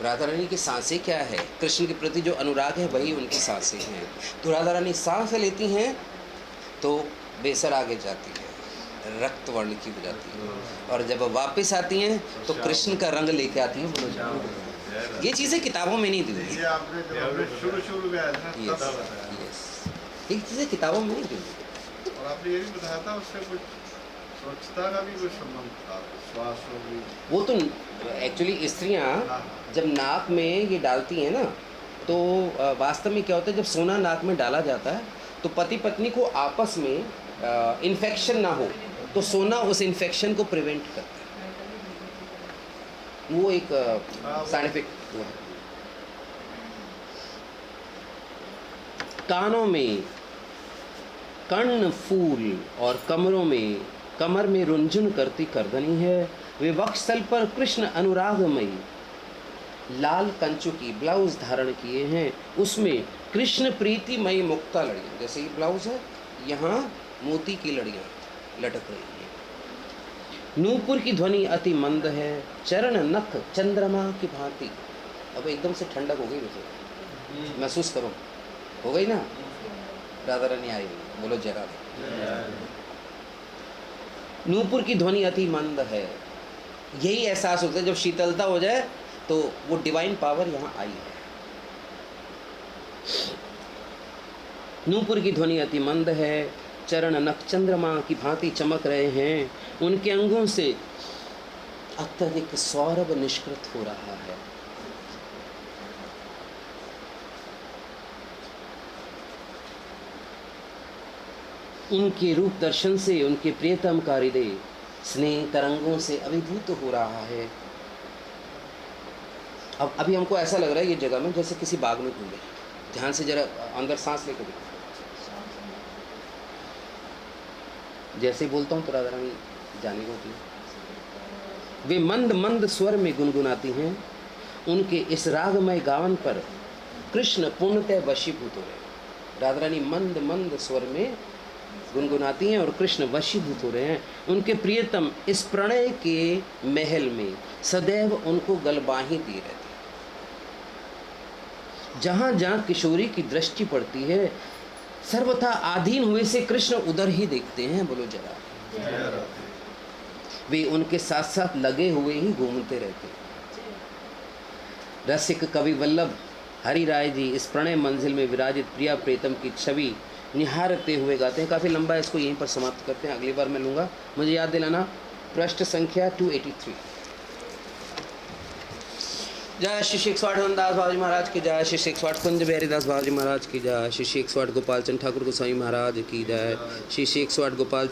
राधा रानी की सांसें क्या है? कृष्ण के प्रति जो अनुराग है वही उनकी सांसें हैं। तो राधा रानी सांस लेती हैं तो बेसर आगे जाती है, रक्त वर्ण की हो जाती है, और जब वापस आती हैं तो कृष्ण का रंग लेके आती हैं। ये चीज़ें किताबों में नहीं दी हुई। ये आपने जब आपने शुरू में आया था तब बताया। ये चीज़ें किताबों में नहीं दी हुई। और आपने ये भी बताया था उससे कुछ स्वच्छता का भी कुछ संबंध था, श्वास भी। वो तो एक्चुअली स्त्रियाँ जब नाक में ये डालती हैं ना, तो वास्तव में क्या होता है, जब सोना नाक में डाला जाता है तो पति पत्नी को आपस में इन्फेक्शन ना हो, तो सोना उस इन्फेक्शन को प्रिवेंट करता है। वो एक साइंटिफिक वो है। कानों में कर्ण फूल और कमर में रुंझुन करती करधनी है। वे वक्षस्थल पर कृष्ण अनुरागमयी लाल कंचु की ब्लाउज धारण किए हैं, उसमें कृष्ण प्रीतिमयी मुक्ता लड़ियाँ, जैसे ये ब्लाउज है यहाँ मोती की लड़ियाँ लटक रही हैं। नूपुर की ध्वनि अति मंद है, चरण नख चंद्रमा की भांति। अब एकदम से ठंडक हो गई, वैसे महसूस करो। हो गई ना? राधा रानी आई, बोलो जय राधा। नूपुर की ध्वनि अति मंद है। यही एहसास होता है जब शीतलता हो जाए तो वो डिवाइन पावर यहाँ आई है। नूपुर की ध्वनि अति मंद है, चरण नख चंद्रमा की भांति चमक रहे हैं, उनके अंगों से अत्यधिक सौरभ निष्कृत हो रहा है। उनके रूप दर्शन से उनके प्रियतम का हृदय स्नेह तरंगों से अभिभूत हो रहा है। अब अभी हमको ऐसा लग रहा है ये जगह में जैसे किसी बाग में घूमे। ध्यान से जरा अंदर सांस लेकर देखो। जैसे ही बोलता हूँ तो राधा रानी जाने को होती है। वे मंद मंद स्वर में गुनगुनाती हैं। उनके इस रागमय गावन पर कृष्ण पूर्णतः वशीभूत हो रहे। राधा रानी मंद मंद स्वर में गुनगुनाती हैं और कृष्ण वशीभूत हो रहे हैं। उनके प्रियतम इस प्रणय के महल में सदैव उनको गलबाही दी रहती है। जहाँ जहाँ किशोरी की दृष्टि पड़ती है सर्वथा आधीन हुए से कृष्ण उधर ही देखते हैं। बोलो जरा। वे उनके साथ साथ लगे हुए ही घूमते रहते हैं। रसिक कवि वल्लभ हरि राय जी इस प्रणय मंजिल में विराजित प्रिया प्रीतम की छवि निहारते हुए गाते हैं। काफ़ी लंबा है, इसको यहीं पर समाप्त करते हैं, अगली बार मैं लूँगा। मुझे याद दिलाना पृष्ठ संख्या 283। जय श्री 108 दास बाबा जी महाराज की जय। श्री 108 कुंज बिहारी दास बाबा जी महाराज की जय। श्री 108 गोपाल चंद ठाकुर गोस्वामी महाराज की जय। श्री 108 गोपाल